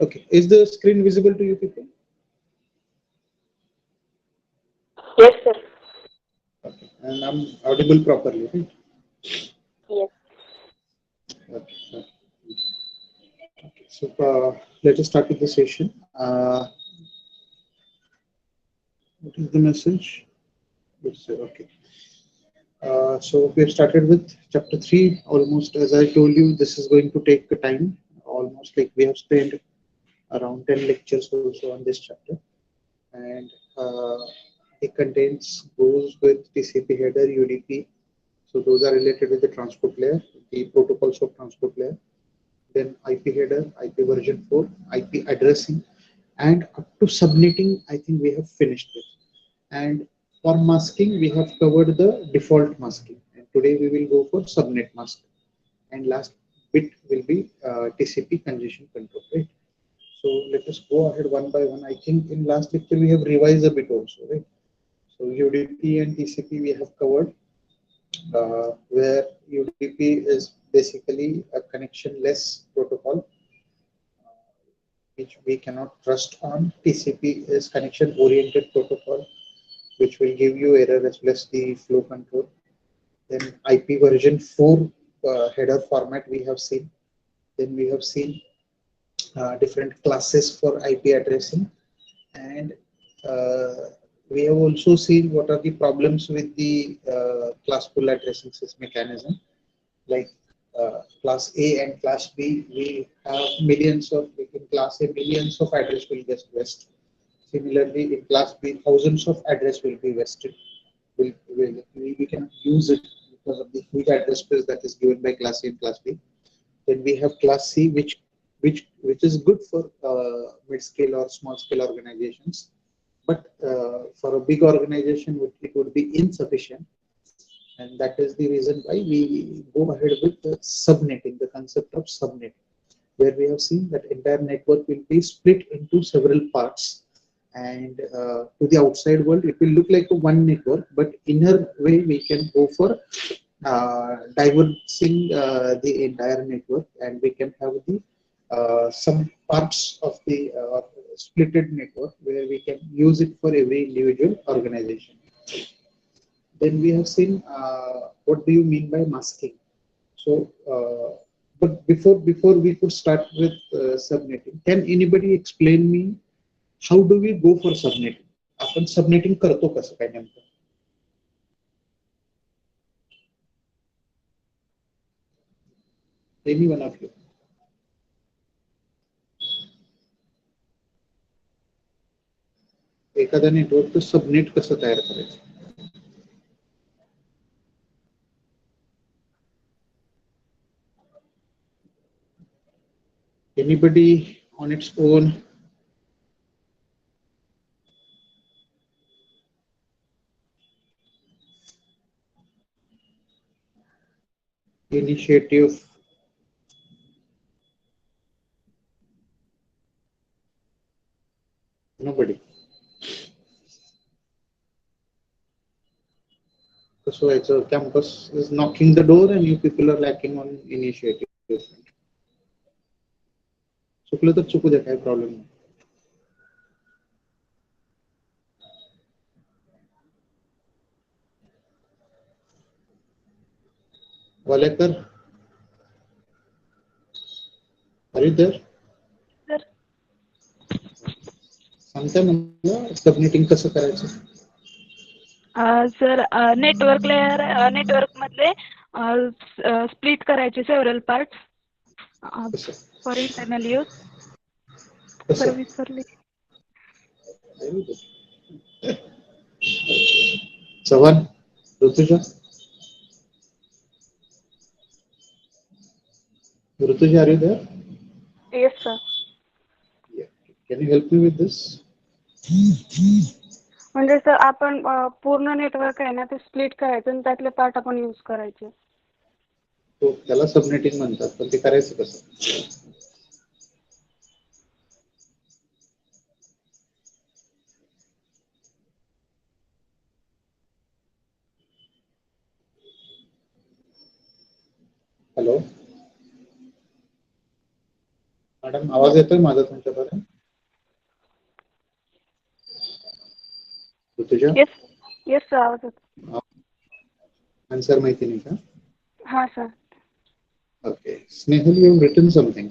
Okay, is the screen visible to you people? Yes, sir. Okay, and I'm audible properly, right? Yes. Okay, okay. So let us start with the session. What is the message? Okay. So we have started with chapter 3. Almost as I told you, this is going to take time. Almost like we have spent around 10 lectures also on this chapter. And it contains goes with TCP header, UDP. So those are related with the transport layer, the protocols of transport layer. Then IP header, IP version 4, IP addressing, and up to subnetting, I think we have finished with. And for masking, we have covered the default masking. And today we will go for subnet mask. And last bit will be TCP congestion control, right? So let us go ahead one by one. I think in last lecture we have revised a bit also, right? So UDP and TCP we have covered, where UDP is basically a connectionless protocol which we cannot trust on. TCP is connection oriented protocol which will give you error as well as the flow control. Then IP version 4 header format we have seen. Then we have seen different classes for IP addressing, and uh, we have also seen what are the problems with the class pool addressing system mechanism. Like class A and class B, we have millions of, in class A, millions of address will get west. Similarly, in class B, thousands of address will be wasted. We can use it because of the huge address space that is given by class A and class B. Then we have class C, which is good for mid-scale or small-scale organizations, but for a big organization, it would be insufficient, and that is the reason why we go ahead with the subnetting, the concept of subnet, where we have seen that entire network will be split into several parts, and to the outside world it will look like a one network, but inner way we can go for diversing the entire network, and we can have the some parts of the splitted network where we can use it for every individual organization. Then we have seen what do you mean by masking. So, but before we could start with subnetting, can anybody explain me how do we go for subnetting? आपण subnetting करतो कसं काय नेमकं? Any one of you? एखाद्या नेटवर्कचं subnet कसं तयार करायचं? Anybody on its own? Initiative? Nobody. So it's a campus is knocking the door and you people are lacking on initiative. चुकलं तर चुकू द्या, काही प्रॉब्लेम नाही. Walekar, are you there? Sir. सांगता मला सबनेटिंग कसं करायचं? सर नेटवर्क लेअर, नेटवर्क मधले स्प्लिट करायचे several parts for internal use. Sir विसरले. Chavan, Rutuja, are you there? Yes, sir. Yeah. Can you help me with this? म्हणजे सर आपण पूर्ण नेटवर्क आहे ना ते स्प्लिट करायचं आणि त्यातले पार्ट आपण यूज करायचे. तो त्याला सबनेटिंग म्हणतात, पण ते करायचं कसं? हॅलो, मॅडम आवाज येतोय माझा तुमच्यापर्यंत? तुझ्या येस येस सर, आवाज येतो. आन्सर माहिती नाही का? हा sir. Okay. Snehal, you have written something.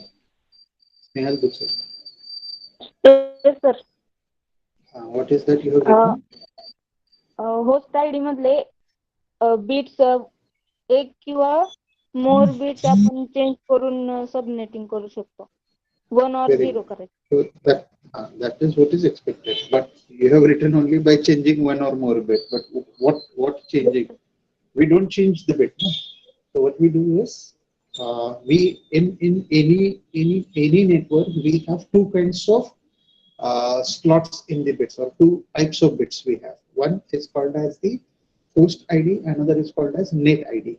Snehal Buchar. Yes sir. What is that you have written? Host ID मधले बीट्स एक किंवा मोर बीट्स आपण चेंज करून सबनेटिंग करू शकतो. 1 or Very 0 good. करायचं. So that is what is expected. But you have written only by changing one or more bit. But what changing? We don't change the bit. No? So what we do is we in any network we have two kinds of slots in the bits, or two types of bits we have. One is called as the host ID, another is called as net ID.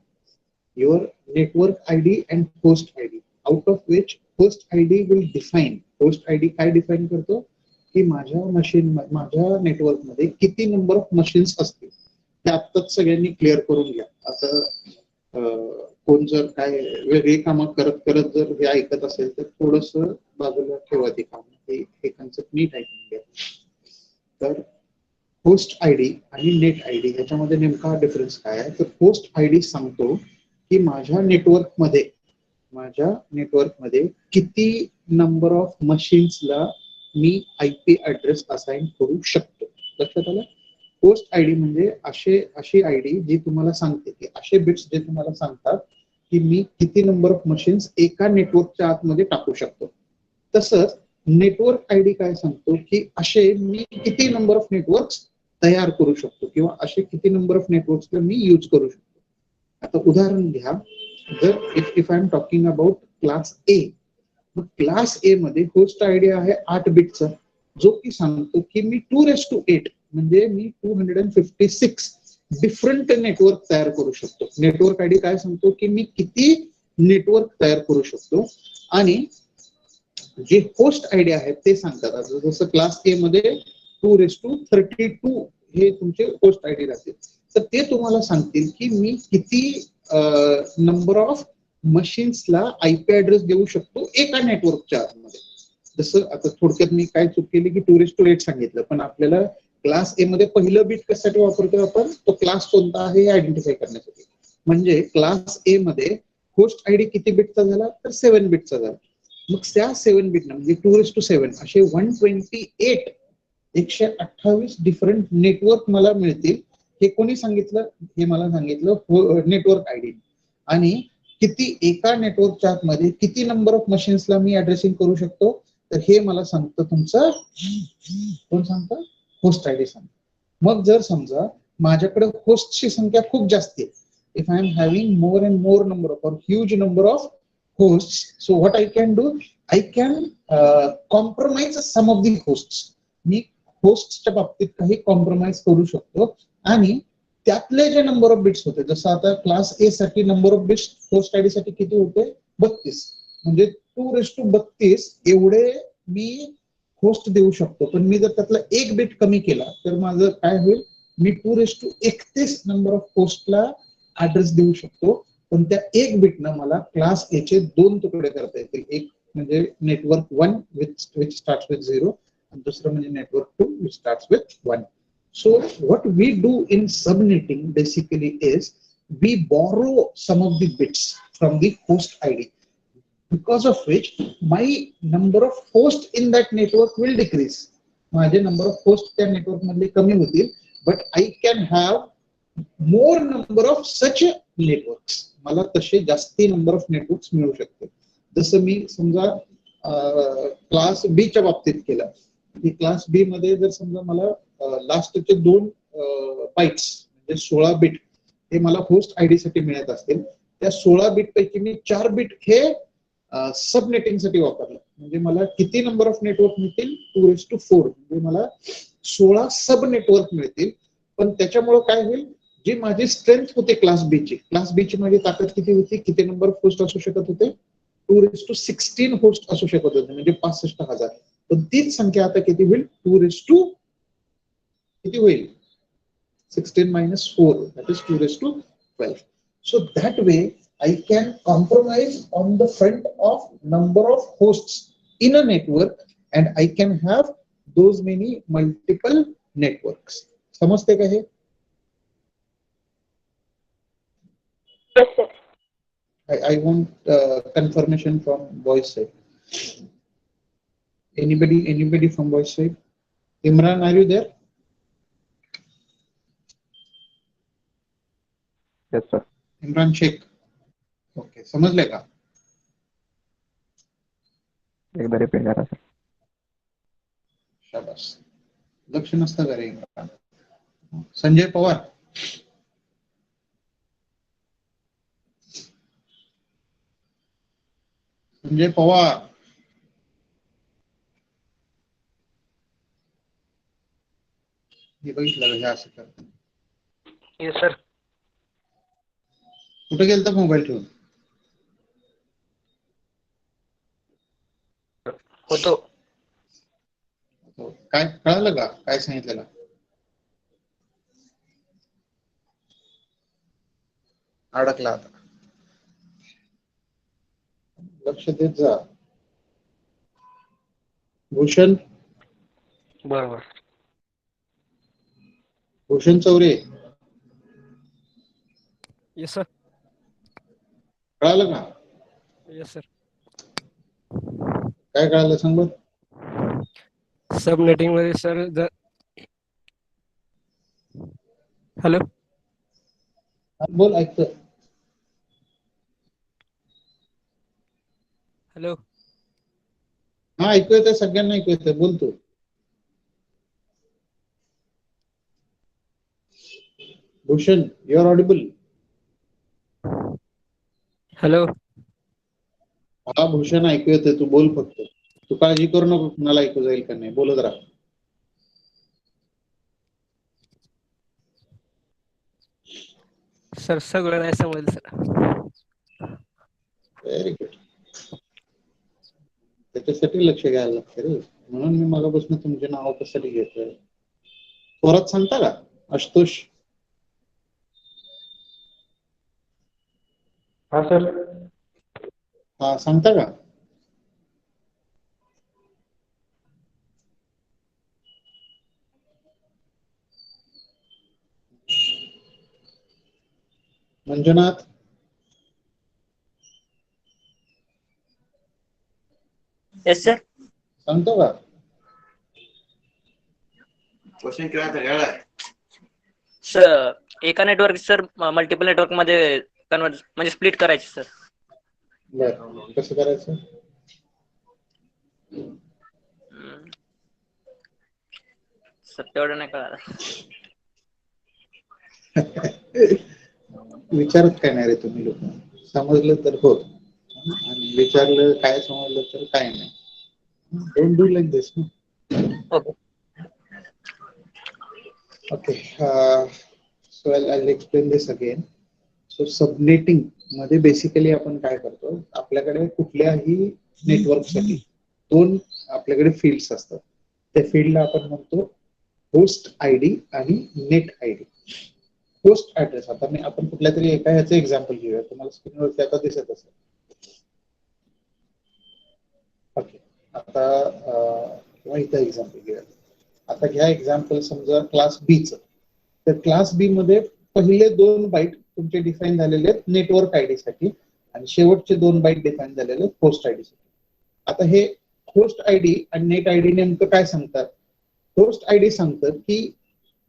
Your network ID and host ID, out of which host ID will define. Host ID काय define करतो की माझ्या machine, माझ्या network मध्ये किती number of machines असतील ते आत्ताच सगळ्यांनी क्लिअर करून घ्या. आता कोण जर काय वेगळी कामं करत करत जर हे ऐकत असेल तर थोडस बाजूला ठेवा ते काम, हे कन्सेप्ट नीट ऐकून घ्या. तर होस्ट आयडी आणि नेट आयडी ह्याच्यामध्ये नेमका डिफरन्स काय आहे? तर होस्ट आयडी सांगतो की माझ्या नेटवर्कमध्ये किती नंबर ऑफ मशीन्सला मी आयपी ऍड्रेस असाइन करू शकतो. लक्षात आलं? होस्ट आयडी म्हणजे अशी आयडी जी तुम्हाला सांगते की असे बिट्स जे तुम्हाला सांगतात की मी किती नंबर ऑफ मशीन्स एका नेटवर्कच्या आतमध्ये टाकू शकतो. तसंच नेटवर्क आयडी काय सांगतो की असे मी किती नंबर ऑफ नेटवर्क्स तयार करू शकतो किंवा असे किती नंबर ऑफ नेटवर्क्सला मी यूज करू शकतो. आता उदाहरण घ्या, जर if I am talking about class ए, मग क्लास ए मध्ये होस्ट आयडी आहे 8 बिटचा, जो की सांगतो की मी 2:8 म्हणजे मी 256 डिफरंट नेटवर्क तयार करू शकतो. नेटवर्क आयडी काय सांगतो की मी किती नेटवर्क तयार करू शकतो, आणि जे होस्ट आयडी आहेत ते सांगतात. जसं क्लास ए मध्ये 2:32 हे तुमचे होस्ट आयडी राहतील, तर ते तुम्हाला सांगतील की मी किती नंबर ऑफ मशीन्सला आयपी ऍड्रेस देऊ शकतो एका नेटवर्कच्या आतमध्ये. जसं आता थोडक्यात मी काय चूक केली की 2:8 सांगितलं, पण आपल्याला क्लास ए मध्ये पहिलं बीट कशासाठी वापरतो आपण, तो क्लास कोणता आहे हे आयडेंटिफाय करण्यासाठी. म्हणजे क्लास ए मध्ये होस्ट आयडी किती बिटचा झाला, तर 7 बिटचा झाला. मग त्या 7 बिट म्हणजे 2:7 असे 128 डिफरंट नेटवर्क मला मिळतील. हे कोणी सांगितलं? हे मला सांगितलं नेटवर्क आयडी. आणि किती एका नेटवर्कच्या आतमध्ये किती नंबर ऑफ मशीन्सला मी ऍड्रेसिंग करू शकतो, तर हे मला सांगतं तुमचं कोण सांगतं? होस्ट आयडी सांगतं. मग जर समजा माझ्याकडे होस्टची संख्या खूप जास्त आहे, if I am having more and more number of, or huge number of hosts, so what I can do, I can compromise some of the hosts. मी होस्टच्या बाबतीत काही कॉम्प्रोमाइज करू शकतो, आणि त्यातले जे नंबर ऑफ बिट्स होते, जसं आता क्लास ए साठी number of bits host ID साठी किती होते? 32. म्हणजे 2:32 एवढे मी होस्ट देऊ शकतो. पण मी जर त्यातला एक बिट कमी केला तर माझं काय होईल? मी 2:31 नंबर ऑफ होस्टला ऍड्रेस देऊ शकतो. पण त्या एक बिटनं मला क्लास ए चे 2 तुकडे करता येतील. एक म्हणजे नेटवर्क 1 which starts with 0, आणि दुसरं म्हणजे network 2 which starts with 1. So what we do in subnetting basically is we borrow some of the bits from the host ID, because of which my number of hosts in that network will decrease. माझे number of hosts त्या network मध्ये कमी होतील, but I can have more number of such networks. मला तसे जास्ती number of networks मिळू शकते. जसं मी समजा क्लास बी च्या बाबतीत केलं, की क्लास बी मध्ये जर समजा मला लास्टचे 2 बाइट्स म्हणजे 16 बिट हे मला होस्ट आयडी साठी मिळत असतील, त्या 16 बिट पैकी मी 4 बिट हे सबनेटिंग साठी वापरलं, म्हणजे मला किती नंबर ऑफ नेटवर्क मिळतील? 2:4 म्हणजे मला 16 सब नेटवर्क मिळतील. पण त्याच्यामुळे काय होईल, जी माझी स्ट्रेंथ होते क्लास बी ची माझी ताकद किती होती, किती नंबर ऑफ होस्ट असू शकत होते? 2:16 होस्ट असू शकत होते, म्हणजे 65,000. पण तीच संख्या आता किती होईल? 2 किती होईल? 16 minus 4, that is 2:12. So that way I can compromise on the front of number of hosts in a network and I can have those many multiple networks. समजते का हे? Yes, sir. I want confirmation from boys side. Anybody from boys side? Imran, are you there? Yes, sir. Imran Shaikh. Okay, समजले का? एकदा repeat करा sir. शाबास. लक्ष नसतं का रे इमरान? संजय पवार. संजय पवार. हे बघितलं का हे असं करत? Yes sir. कुठे गेलता मोबाईल ठेवून? होतो. काय कळालं का? काय सांगितलेलं? अडकला आता. लक्ष देत जा. भूषण. बरोबर. भूषण चौरे. Yes sir. कळालं का? Yes sir. काय कळालं सांग बरं. सबनेटिंग मध्ये सर हॅलो. बोल ऐकतो. हॅलो. हा ऐकू येतंय, सगळ्यांना ऐकू येतंय. बोल तू. Bhushan, you are audible. Hello. हा भूषण ऐकू येतंय, तू बोल फक्त. तू काळजी करू नको कुणाला ऐकू जाईल का नाही, बोलत राहा. सर सगळं नाही समजलं सर. Very good. त्याच्यासाठी लक्ष घ्यायला लागतं रे, म्हणून मी मगापासून तुमचे नाव कशासाठी घेतोय. परत सांगता का आशुतोष? हा सर. हा सांगता का? मंजुनाथ. Yes sir. सांगतो का? सर एका नेटवर्क सर मल्टिपल नेटवर्क मध्ये कन्वर्ट म्हणजे स्प्लिट करायचे सर. बरं, कसं करायचं? सर तेवढं नाही कळालं. विचारत काय नाही रे तुम्ही लोक. समजलं तर हो, आणि विचारलं काय समजलं तर काय नाही. Don't do like this. Okay. Okay, so I'll explain this again. So subnetting मध्ये बेसिकली आपण काय करतो, आपल्याकडे कुठल्याही नेटवर्कसाठी दोन आपल्याकडे फील्ड्स असतात. त्या फील्डला आपण म्हणतो होस्ट आयडी आणि नेट आयडी. होस्ट ऍड्रेस, आता आपण कुठल्या तरी एका ह्याचं एक्झाम्पल घेऊया, तुम्हाला स्क्रीनवरती आता दिसत असेल. ओके, आता किंवा इथं एक्झाम्पल घेऊया. आता घ्या एक्झाम्पल समजा क्लास बी चं. तर क्लास बी मध्ये पहिले 2 बाईट तुमचे डिफाईन झालेले आहेत नेटवर्क आयडी साठी आणि शेवटचे 2 बाईट डिफाईन झालेले आहेत होस्ट आयडी साठी. आता हे होस्ट आयडी आणि नेट आयडी नेमकं काय सांगतात? होस्ट आयडी सांगतात की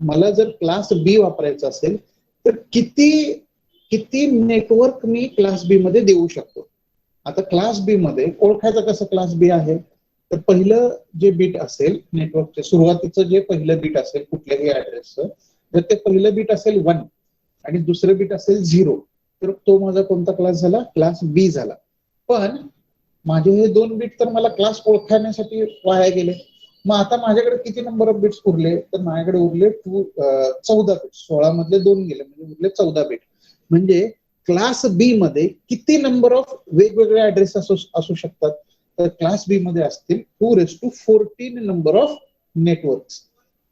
मला जर क्लास बी वापरायचा असेल तर किती नेटवर्क मी क्लास बी मध्ये देऊ शकतो. आता क्लास बी मध्ये ओळखायचं कसं क्लास बी आहे, तर पहिलं जे बीट असेल नेटवर्कचे सुरुवातीचं जे पहिलं बीट असेल कुठल्याही ऍड्रेसचं, जर ते पहिलं बीट असेल 1 आणि दुसरं बीट असेल 0, तर तो माझा कोणता क्लास झाला? क्लास बी झाला. पण माझे हे 2 बीट तर मला क्लास ओळखण्यासाठी वाया गेले. मग आता माझ्याकडे किती नंबर ऑफ बिट्स उरले? तर माझ्याकडे उरले 14 बीट. 16 मधले 2 गेले म्हणजे उरले 14 बीट. म्हणजे क्लास बी मध्ये किती नंबर ऑफ वेगवेगळे ऍड्रेस असू शकतात? तर क्लास बी मध्ये असतील 214 नंबर ऑफ नेटवर्क्स.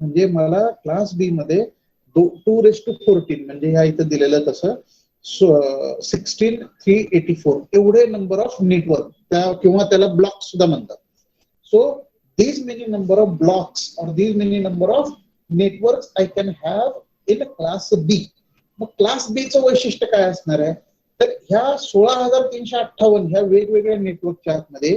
म्हणजे मला क्लास बी मध्ये 214 म्हणजे ह्या इथं दिलेलं तसं 16384 एवढे नंबर ऑफ नेटवर्क किंवा त्याला ब्लॉक सुद्धा म्हणतात. So these many number of blocks or these many number of networks I can have in class B. मग क्लास बी चं वैशिष्ट्य काय असणार आहे, तर ह्या 16,358 ह्या वेगवेगळ्या नेटवर्कच्या आतमध्ये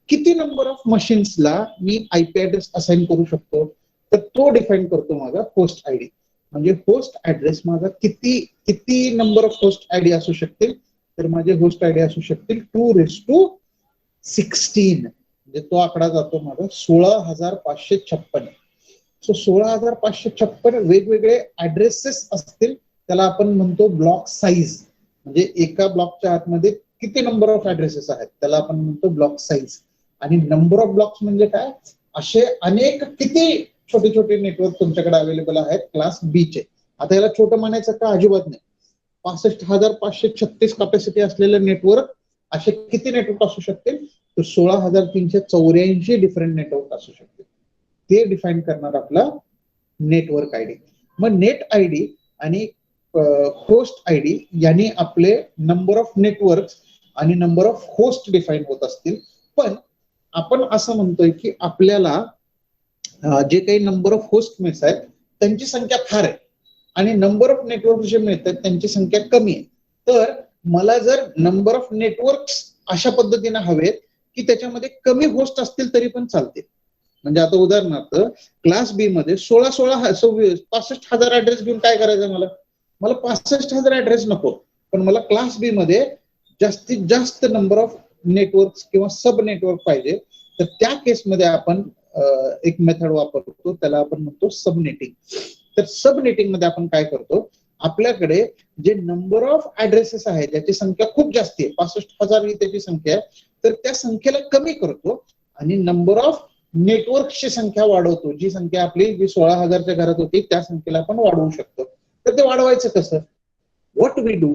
किती नंबर ऑफ मशीन्सला मी आयपी ऍड्रेस असाइन करू शकतो, तर तो डिफाईन करतो माझा होस्ट आयडी. म्हणजे होस्ट ऍड्रेस माझा किती नंबर ऑफ होस्ट आयडी असू शकतील, तर माझे होस्ट आयडी असू शकतील 216. म्हणजे तो आकडा जातो माझा 16,556. सो 16,556 वेगवेगळे ऍड्रेसेस असतील, त्याला आपण म्हणतो ब्लॉक साईज. म्हणजे एका ब्लॉकच्या आतमध्ये किती नंबर ऑफ ऍड्रेसेस आहेत त्याला आपण म्हणतो ब्लॉक साईज. आणि नंबर ऑफ ब्लॉक्स म्हणजे काय, असे अनेक किती छोटे छोटे नेटवर्क तुमच्याकडे अवेलेबल आहेत क्लास बी चे. आता याला छोटं म्हणायचं का, अजिबात नाही. 65,536 कॅपॅसिटी असलेले नेटवर्क असे किती नेटवर्क असू शकतील, तर 16,384 डिफरंट नेटवर्क असू शकतील. ते डिफाईन करणार आपला नेटवर्क आयडी. मग नेट आयडी आणि होस्ट आयडी यांनी आपले नंबर ऑफ नेटवर्क आणि नंबर ऑफ होस्ट डिफाईन होत असतील. पण आपण असं म्हणतोय की आपल्याला जे काही नंबर ऑफ होस्ट मिळत आहेत त्यांची संख्या फार आहे आणि नंबर ऑफ नेटवर्क जे मिळतात त्यांची संख्या कमी आहे. तर मला जर नंबर ऑफ नेटवर्क अशा पद्धतीने हवेत की त्याच्यामध्ये कमी होस्ट असतील तरी पण चालते. म्हणजे आता उदाहरणार्थ क्लास बी मध्ये 65,000 ऍड्रेस घेऊन काय करायचं, मला 65,000 ऍड्रेस नको, पण मला क्लास बी मध्ये जास्तीत जास्त नंबर ऑफ नेटवर्क किंवा सब नेटवर्क पाहिजे. तर त्या केसमध्ये आपण एक मेथड वापरतो, त्याला आपण म्हणतो सबनेटिंग. तर सबनेटिंग मध्ये आपण काय करतो, आपल्याकडे जे नंबर ऑफ ऍड्रेसेस आहे ज्याची संख्या खूप जास्त आहे, 65,000 ही त्याची संख्या आहे, तर त्या संख्येला कमी करतो आणि नंबर ऑफ नेटवर्कची संख्या वाढवतो. जी संख्या आपली जी 16,000च्या घरात होती त्या संख्येला आपण वाढवू शकतो. तर ते वाढवायचं कसं, what we do,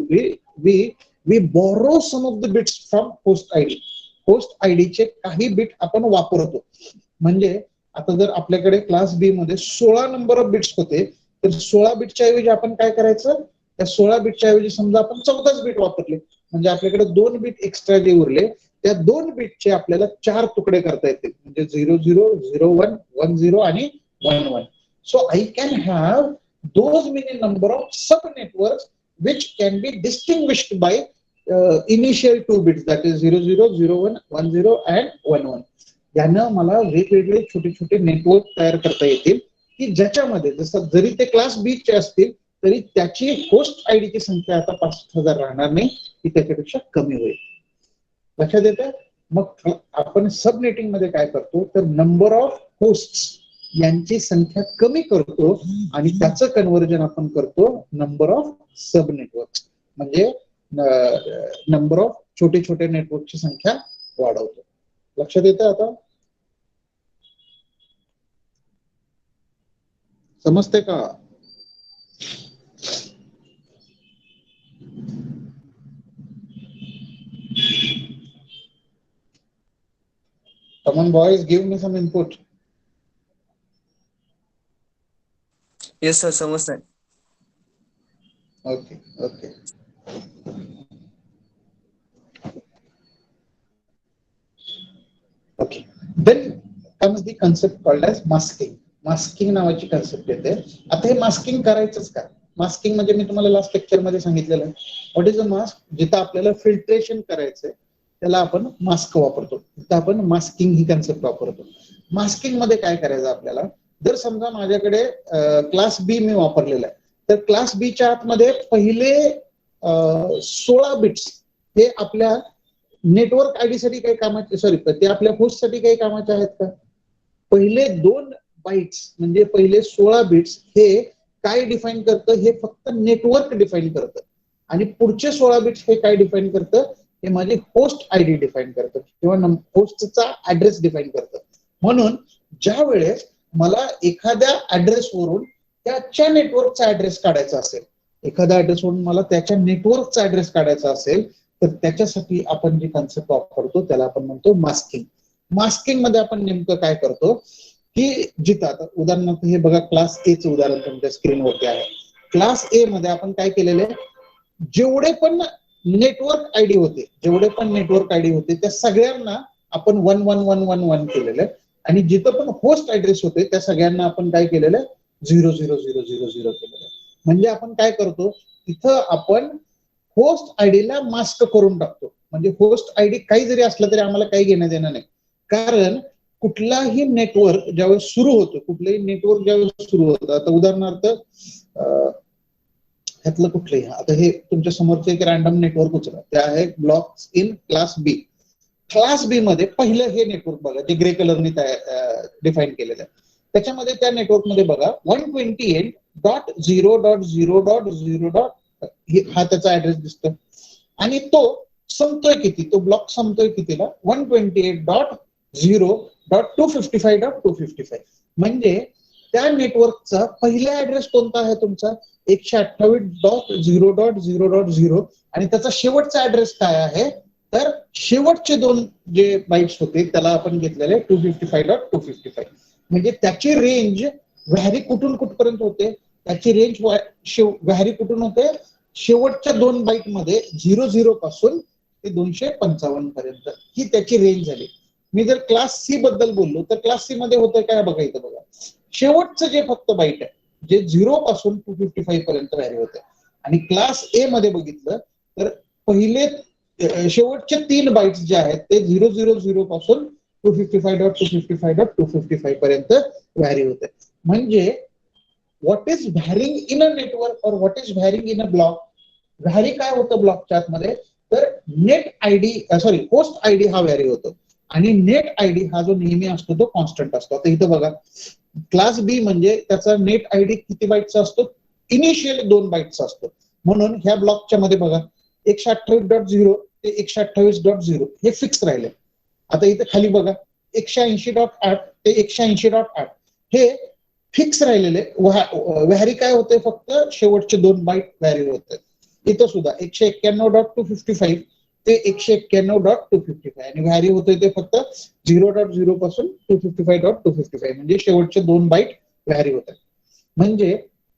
we borrow some of the bits from host ID. Host आयडीचे काही बिट आपण वापरतो. म्हणजे आता जर आपल्याकडे क्लास बी मध्ये 16 नंबर ऑफ बिट्स होते, तर 16 बिटच्या ऐवजी आपण काय करायचं, त्या 16 बिटच्या ऐवजी समजा आपण 14 बिट वापरले, म्हणजे आपल्याकडे 2 बिट एक्स्ट्रा जे उरले, त्या 2 बिटचे आपल्याला 4 तुकडे करता येतील. म्हणजे 00, 01, 10 आणि 11. So I can have those many number of sub networks which can be distinguished by initial 2 bits, that is 00, 01, 10 and 11. यानं मला वेगवेगळे छोटे छोटे नेटवर्क तयार करता येतील की ज्याच्यामध्ये जसं जरी ते क्लास बी चे असतील तरी त्याची होस्ट आयडीची संख्या आता 65,000 राहणार नाही, ती त्याच्यापेक्षा कमी होईल. लक्षात येतं. मग आपण सबनेटिंग मध्ये काय करतो, तर नंबर ऑफ होस्ट यांची संख्या कमी करतो आणि त्याचं कन्व्हर्जन आपण करतो नंबर ऑफ सब नेटवर्क. म्हणजे नंबर ऑफ छोटे छोटे नेटवर्कची संख्या वाढवतो. लक्षात येतं आता, समजते का? Come on boys, give me some input. Yes sir, समजतंय. Okay. Then comes the concept called as masking. Masking नावाची कन्सेप्ट येते. आता हे मास्किंग करायचंच का? मास्किंग म्हणजे मी तुम्हाला लास्ट लेक्चर मध्ये सांगितलेलं आहे. What is a mask? जिथं आपल्याला फिल्ट्रेशन करायचंय त्याला आपण मास्क वापरतो, तिथं आपण मास्किंग ही कन्सेप्ट वापरतो. मास्किंग मध्ये काय करायचं आपल्याला, जर समजा माझ्याकडे क्लास बी मी वापरलेला आहे, तर क्लास बी च्या आतमध्ये पहिले 16 बिट्स हे आपल्या नेटवर्क आयडी साठी काही कामाचे, सॉरी ते आपल्या होस्ट साठी काही कामाचे आहेत का? पहिले 2 बाइट्स म्हणजे पहिले 16 बिट्स हे काय डिफाईन करतं, हे फक्त नेटवर्क डिफाईन करतं. आणि पुढचे 16 बिट्स हे काय डिफाईन करतं, हे माझे होस्ट आयडी डिफाईन करतं किंवा होस्टचा ऍड्रेस डिफाईन करतं. म्हणून ज्या वेळेस मला एखाद्या ऍड्रेसवरून त्याच्या नेटवर्कचा ऍड्रेस काढायचा असेल, एखाद्या ऍड्रेसवरून मला त्याच्या नेटवर्कचा ऍड्रेस काढायचा असेल, तर त्याच्यासाठी आपण जी कन्सेप्ट वापरतो त्याला आपण म्हणतो मास्किंग. मास्किंग मध्ये आपण नेमकं काय करतो की जिथं आता उदाहरणार्थ हे बघा, क्लास ए चं उदाहरण तुमच्या स्क्रीनवरती आहे. क्लास ए मध्ये आपण काय केलेलं आहे, जेवढे पण नेटवर्क आयडी होते त्या सगळ्यांना आपण 111111 केलेलं आहे. आणि जिथं पण होस्ट ऍड्रेस होते त्या सगळ्यांना आपण काय केलेलं आहे 00000 केलेलं आहे. म्हणजे आपण काय करतो तिथं आपण होस्ट आयडीला मास्क करून टाकतो. म्हणजे होस्ट आयडी काही जरी असलं तरी आम्हाला काही घेणं देणं नाही. कारण कुठलाही नेटवर्क ज्यावेळेस सुरू होतो, कुठलंही नेटवर्क ज्यावेळेस सुरू होतं, आता उदाहरणार्थ ह्यातलं कुठलंही, आता हे तुमच्या समोरचं एक रॅन्डम नेटवर्क उचला, ते आहे blocks in class B. Class B मध्ये पहिलं हे नेटवर्क बघा जे ग्रे कलरने डिफाईन केलेलं आहे. त्याच्यामध्ये त्या नेटवर्कमध्ये बघा 128.0.0.0. हा त्याचा ऍड्रेस दिसतो आणि तो संपतोय किती, तो ब्लॉक संपतोय कितीला 128.0.255.255. म्हणजे त्या नेटवर्कचा पहिला ऍड्रेस कोणता आहे तुमचा 128.0.0.0 आणि त्याचा शेवटचा ऍड्रेस काय आहे तर शेवटचे दोन जे बाईट्स होते त्याला आपण घेतलेले 255.255. म्हणजे त्याची रेंज व्हॅरी कुठून कुठपर्यंत होते, त्याची रेंज व्हॅरी कुठून होते शेवटच्या दोन बाईट मध्ये 00 पासून ते 255 पर्यंत ही त्याची रेंज झाली. मी जर क्लास सी बद्दल बोललो तर क्लास सी मध्ये होतं काय बघा इथं बघा शेवटचं जे फक्त बाईट आहे जे 0 पासून 255 पर्यंत व्हॅरी होते आणि क्लास ए मध्ये बघितलं तर पहिले शेवटचे 3 बाईट्स जे आहेत ते 000 पासून 255.255.255 पर्यंत व्हॅरी होते. म्हणजे what is varying in a network और what is varying in a block. Vary काय होतं ब्लॉकच्या आतमध्ये तर नेट आयडी होस्ट आयडी हा व्हॅरी होतो आणि नेट आयडी हा जो नेहमी असतो तो कॉन्स्टंट असतो. आता इथं बघा क्लास बी म्हणजे त्याचा नेट आयडी किती बाईटचा असतो इनिशियल 2 बाईटचा असतो. म्हणून ह्या ब्लॉकच्या मध्ये बघा 128.0 ते 128.0 हे फिक्स राहिले. आता इथे खाली बघा 180.8 ते 180.8 हे फिक्स राहिलेले. व्हॅरी काय होते फक्त शेवटचे 2 बाईट व्हॅरी होते. इथं सुद्धा 191.255 ते 191.255 आणि व्हॅरी होते ते फक्त 0.0 पासून 255.255 म्हणजे शेवटचे 2 बाईट व्हॅरी होतात. म्हणजे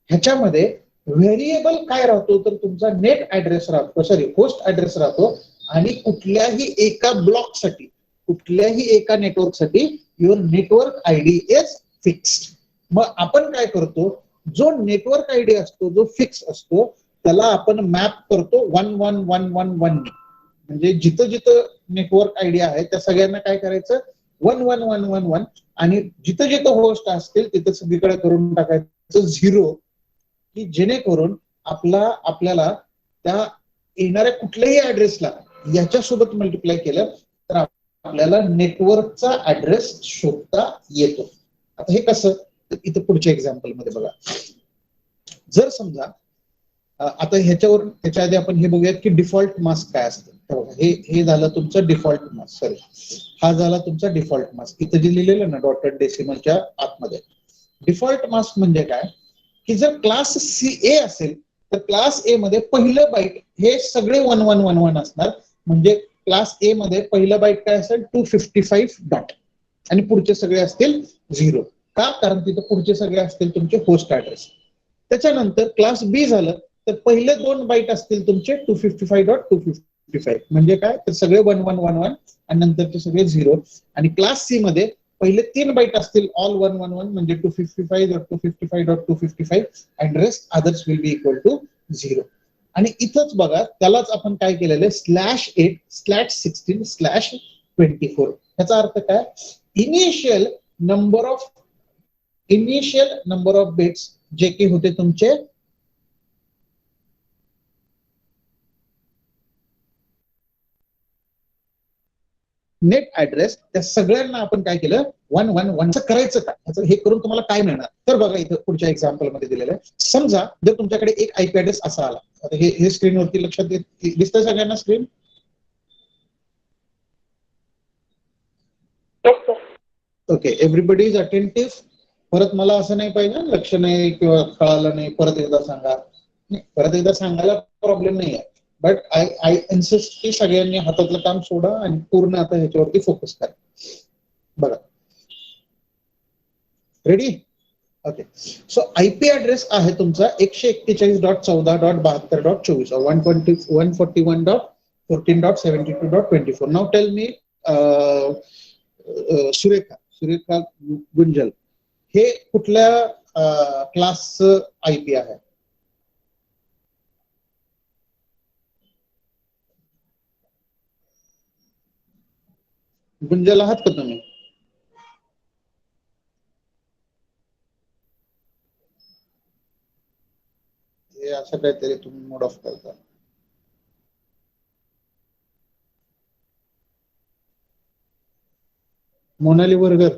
ह्याच्यामध्ये व्हेरिएबल काय राहतो तर तुमचा नेट ऍड्रेस राहतो होस्ट ऍड्रेस राहतो आणि कुठल्याही एका ब्लॉकसाठी कुठल्याही एका नेटवर्कसाठी your network ID is fixed. मग आपण काय करतो जो नेटवर्क आयडी असतो जो फिक्स असतो त्याला आपण मॅप करतो 11111 म्हणजे जिथं जिथं नेटवर्क आयडी आहे त्या सगळ्यांना काय करायचं 11111 आणि जिथं जिथं होस्ट असतील तिथं सगळीकडे करून टाकायचं 0 की जेणेकरून आपल्याला त्या येणाऱ्या कुठल्याही ऍड्रेसला याच्यासोबत मल्टिप्लाय केलं तर आपल्याला नेटवर्कचा ऍड्रेस शोधता येतो. आता हे कसं इथं पुढच्या एक्झाम्पल मध्ये बघा जर समजा आता ह्याच्या आधी आपण हे बघूयात की डिफॉल्ट मास्क काय असतं. हे झालं तुमचं डिफॉल्ट मास्क हा झाला तुमचा डिफॉल्ट मास्क. इथं जे लिहिलेलं ना डॉटेड डेसिमलच्या आतमध्ये डिफॉल्ट मास्क म्हणजे काय की जर क्लास सी ए असेल तर क्लास ए मध्ये पहिलं बाईट हे सगळे 1111 असणार. म्हणजे क्लास ए मध्ये पहिलं बाईट काय असेल 255 डॉट आणि पुढचे सगळे असतील 0. का कारण तिथे पुढचे सगळे असतील तुमचे होस्ट ऍड्रेस. त्याच्यानंतर क्लास बी झालं तर पहिले 2 बाईट असतील तुमचे 255.255 म्हणजे काय तर सगळे 1111 आणि नंतरचे सगळे 0 आणि क्लास सी मध्ये पहिले 3 बाईट असतील ऑल 111 म्हणजे 255.255.255 and rest others will be equal to 0. आणि इथंच बघा त्यालाच आपण काय केलेलं आहे /8/16/24. याचा अर्थ काय इनिशियल नंबर ऑफ बिट्स जे की होते तुमचे नेट ऍड्रेस त्या सगळ्यांना आपण काय केलं 111 करायचं का हे करून तुम्हाला काय मिळणार तर बघा इथं पुढच्या एक्झाम्पल मध्ये दिलेलं आहे. समजा जर तुमच्याकडे एक आयपी ऍड्रेस असा आला आता हे स्क्रीनवरती लक्षात दिसतंय सगळ्यांना screen okay everybody is attentive. परत मला असं नाही पाहिजे लक्ष नाही किंवा कळालं नाही परत एकदा सांगा. परत एकदा सांगायला प्रॉब्लेम नाही आहे बट आय इन्सिस्ट की सगळ्यांनी हातातलं काम सोडा आणि पूर्ण आता ह्याच्यावरती फोकस करा. बघा ready okay. So IP address आहे तुमचा 141.14.72.24 141.14.72.24. Now tell me Surekha Surekha Gunjal हे कुठल्या क्लासचं आयपी आहे? गुंजल आहात का तुम्ही? हे असं काहीतरी तुम्ही मोड ऑफ करता. मोनाली वर्गर,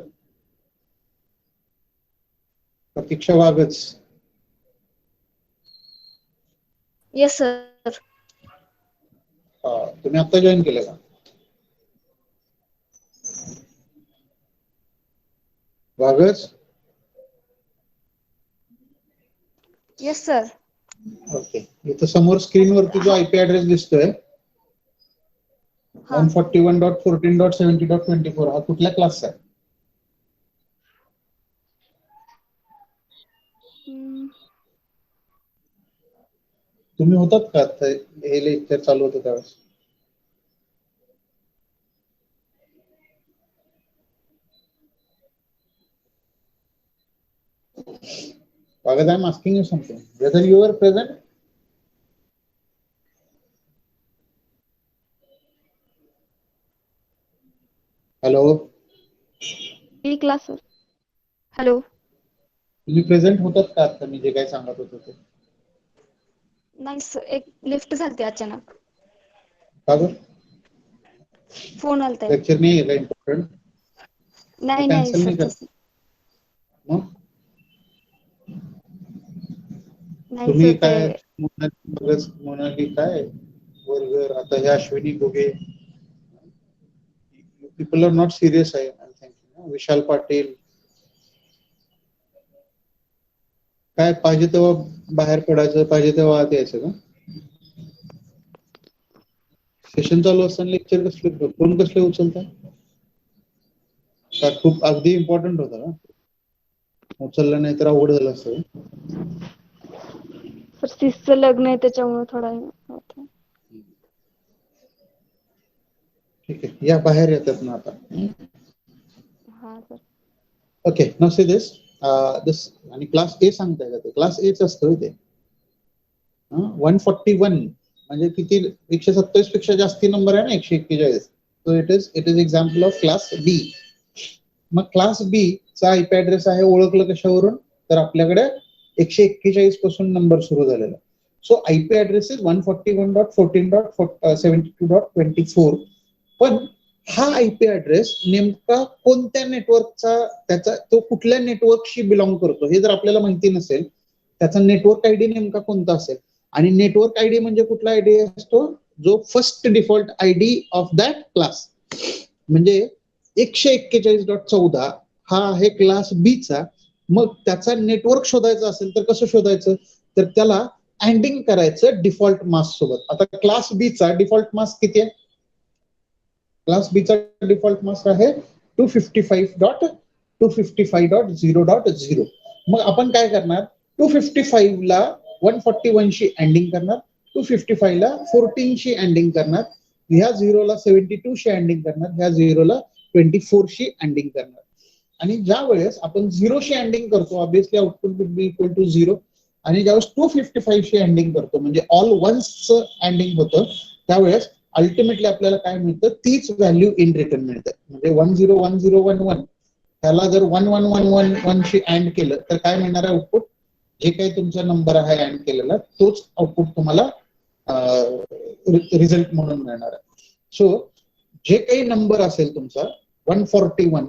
प्रतीक्षा वागच, येस सर. तुम्ही आता जॉईन केलं का? वागच, येस सर. ओके. इथं समोर स्क्रीनवरती जो आयपी ऍड्रेस दिसतोय 141.14.70.24 हा कुठल्या क्लासचा आहे? तुम्ही होतात का आता हे लेक्चर चालू होतं त्यावेळेस? Because I'm asking you something. Whether you were present? Hello, B class sir. Hello. तुम्ही प्रेझेंट होतात का आता मी जे काय सांगत होतो ते? नाही सर, एक लिफ्ट झालते अचानक. का बरं? फोन आलता. लेक्चर नाही आहे का इम्पॉर्टंट? नाही नाही कॅन्सल नाही सर. करत मग? नाही तुम्ही सर काय ते मोनाली काय वर्गर, आता हे Ashwini Ghuge, people are not serious आहे. विशाल पाटील, काय पाहिजे तेव्हा बाहेर पडायचं, पाहिजे तेव्हा आत यायचं का? सेशन चालू असताना लेक्चर कसले, फोन कसले उचलताय? का खूप अगदी इम्पॉर्टंट होता का? उचललं नाही तर अवघड झालं असतं. सर सिसचं लग्न आहे त्याच्यामुळे थोडा होतं. ठीक आहे, या बाहेर येतात ना आता. हा sir. Okay, now see this this आणि क्लास ए सांगताय का? ते क्लास एच असतं ते. 141 म्हणजे किती? 127 पेक्षा जास्ती नंबर आहे ना, 141. So it is example of class B. मग क्लास बी चा आयपी ऍड्रेस आहे, ओळखलं कशावरून? तर आपल्याकडे 141 पासून नंबर सुरू झालेला. So IP address is 141.14.72.24. पण हा आयपी ऍड्रेस नेमका कोणत्या नेटवर्कचा, त्याचा तो कुठल्या नेटवर्कशी बिलॉंग करतो हे जर आपल्याला माहिती नसेल, त्याचा नेटवर्क आयडी नेमका कोणता असेल, आणि नेटवर्क आयडी म्हणजे कुठला आयडी असतो? जो first default ID of that class. म्हणजे 141.14 हा आहे क्लास बी चा. मग त्याचा नेटवर्क शोधायचा असेल तर कसं शोधायचं? तर त्याला अँडिंग करायचं डिफॉल्ट मास्क सोबत. आता क्लास बी चा डिफॉल्ट मास्क किती आहे? क्लास बी चा डिफॉल्ट मास्क आहे 255.255.0.0. मग आपण काय करणार? 255 ला 141 शी अँडिंग करणार, 255 ला 14 शी अँडिंग करणार, ह्या 0 ला 72 शी अँडिंग करणार, ह्या 0 ला 24 शी अँडिंग करणार. आणि ज्या वेळेस आपण 0 शी अँडिंग करतो, obviously output will be equal to 0. आणि ज्यावेळेस 255 शी अँडिंग करतो म्हणजे ऑल वन्सचं अँडिंग होतं, त्यावेळेस अल्टिमेटली आपल्याला काय मिळतं? तीच व्हॅल्यू इन रिटर्न मिळते. म्हणजे 101011 त्याला जर 1111 शी अँड केलं तर काय मिळणार आहे आउटपुट? जे काही तुमचा नंबर आहे अँड केलेला तोच आउटपुट तुम्हाला रिझल्ट म्हणून मिळणार आहे. सो जे काही नंबर असेल तुमचा 141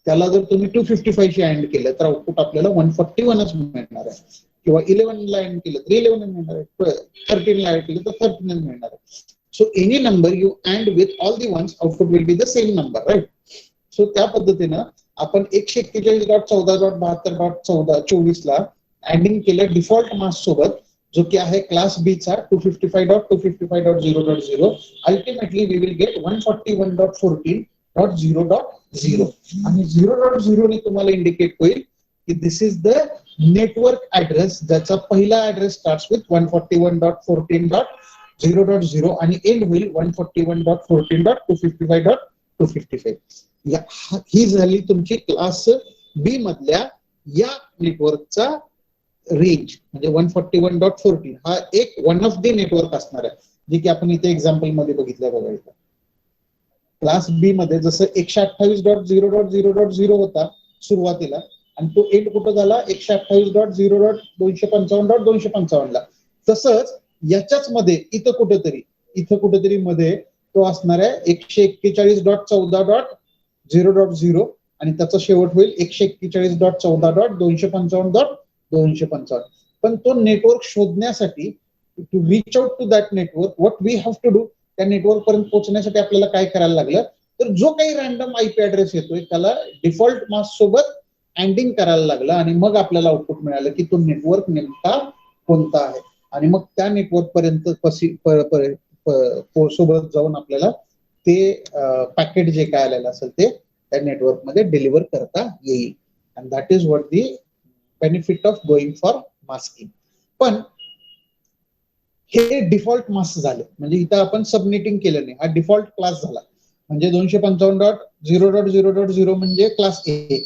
त्याला जर तुम्ही 255 शी अँड केलं तर आउटपुट आपल्याला 141च मिळणार आहे. किंवा 11 ला अँड केलं तर 11 मिळणार आहे, 13 ला अँड केलं तर 13 मिळणार आहे. So any number you AND with all the ones, output will be the same number, right? So त्या पद्धतीनं आपण 141.14.72.24 ला अँडिंग केलं डिफॉल्ट मास्क सोबत, जो की आहे क्लास बी चा 255.255.0.0. Ultimately we will get 141.14.0.0. आणि 0.0 ने तुम्हाला इंडिकेट होईल की this is the network address, ज्याचा पहिला ऍड्रेस स्टार्ट्स विथ 141.14.0.0 आणि एंड होईल 141.14.255.255. ही झाली तुमची क्लास बी मधल्या या नेटवर्कचा रेंज, म्हणजे 141.14 हा एक वन ऑफ द नेटवर्क असणार आहे, जे की आपण इथे एक्झाम्पल मध्ये बघितलं बघा. इथं क्लास बी मध्ये जसं 128.0.0.0 होता सुरुवातीला, आणि तो एंड कुठं झाला 128.0.255.255 ला. तसंच याच्याच मध्ये इथं कुठेतरी मध्ये तो असणार आहे 141.14.0.0 आणि त्याचा शेवट होईल 141.14.255.255. पण तो नेटवर्क शोधण्यासाठी, to reach out to that network, what we have to do, त्या नेटवर्क पर्यंत पोहोचण्यासाठी आपल्याला काय करायला लागलं, तर जो काही रॅन्डम आयपी ऍड्रेस येतोय त्याला डिफॉल्ट मास्क सोबत अँडिंग करायला लागलं, आणि मग आपल्याला आउटपुट मिळालं की तो नेटवर्क नेमका कोणता आहे. आणि मग त्या नेटवर्क पर्यंत सोबत जाऊन आपल्याला ते पॅकेट जे काय आलेलं असेल ते त्या नेटवर्क मध्ये डिलिव्हर करता येईल. And that is what the benefit of going for masking. पण हे डिफॉल्ट मास्क झाले, म्हणजे इथं आपण सबनेटिंग केलं नाही, हा डिफॉल्ट क्लास झाला. म्हणजे 255.0.0.0 म्हणजे क्लास ए,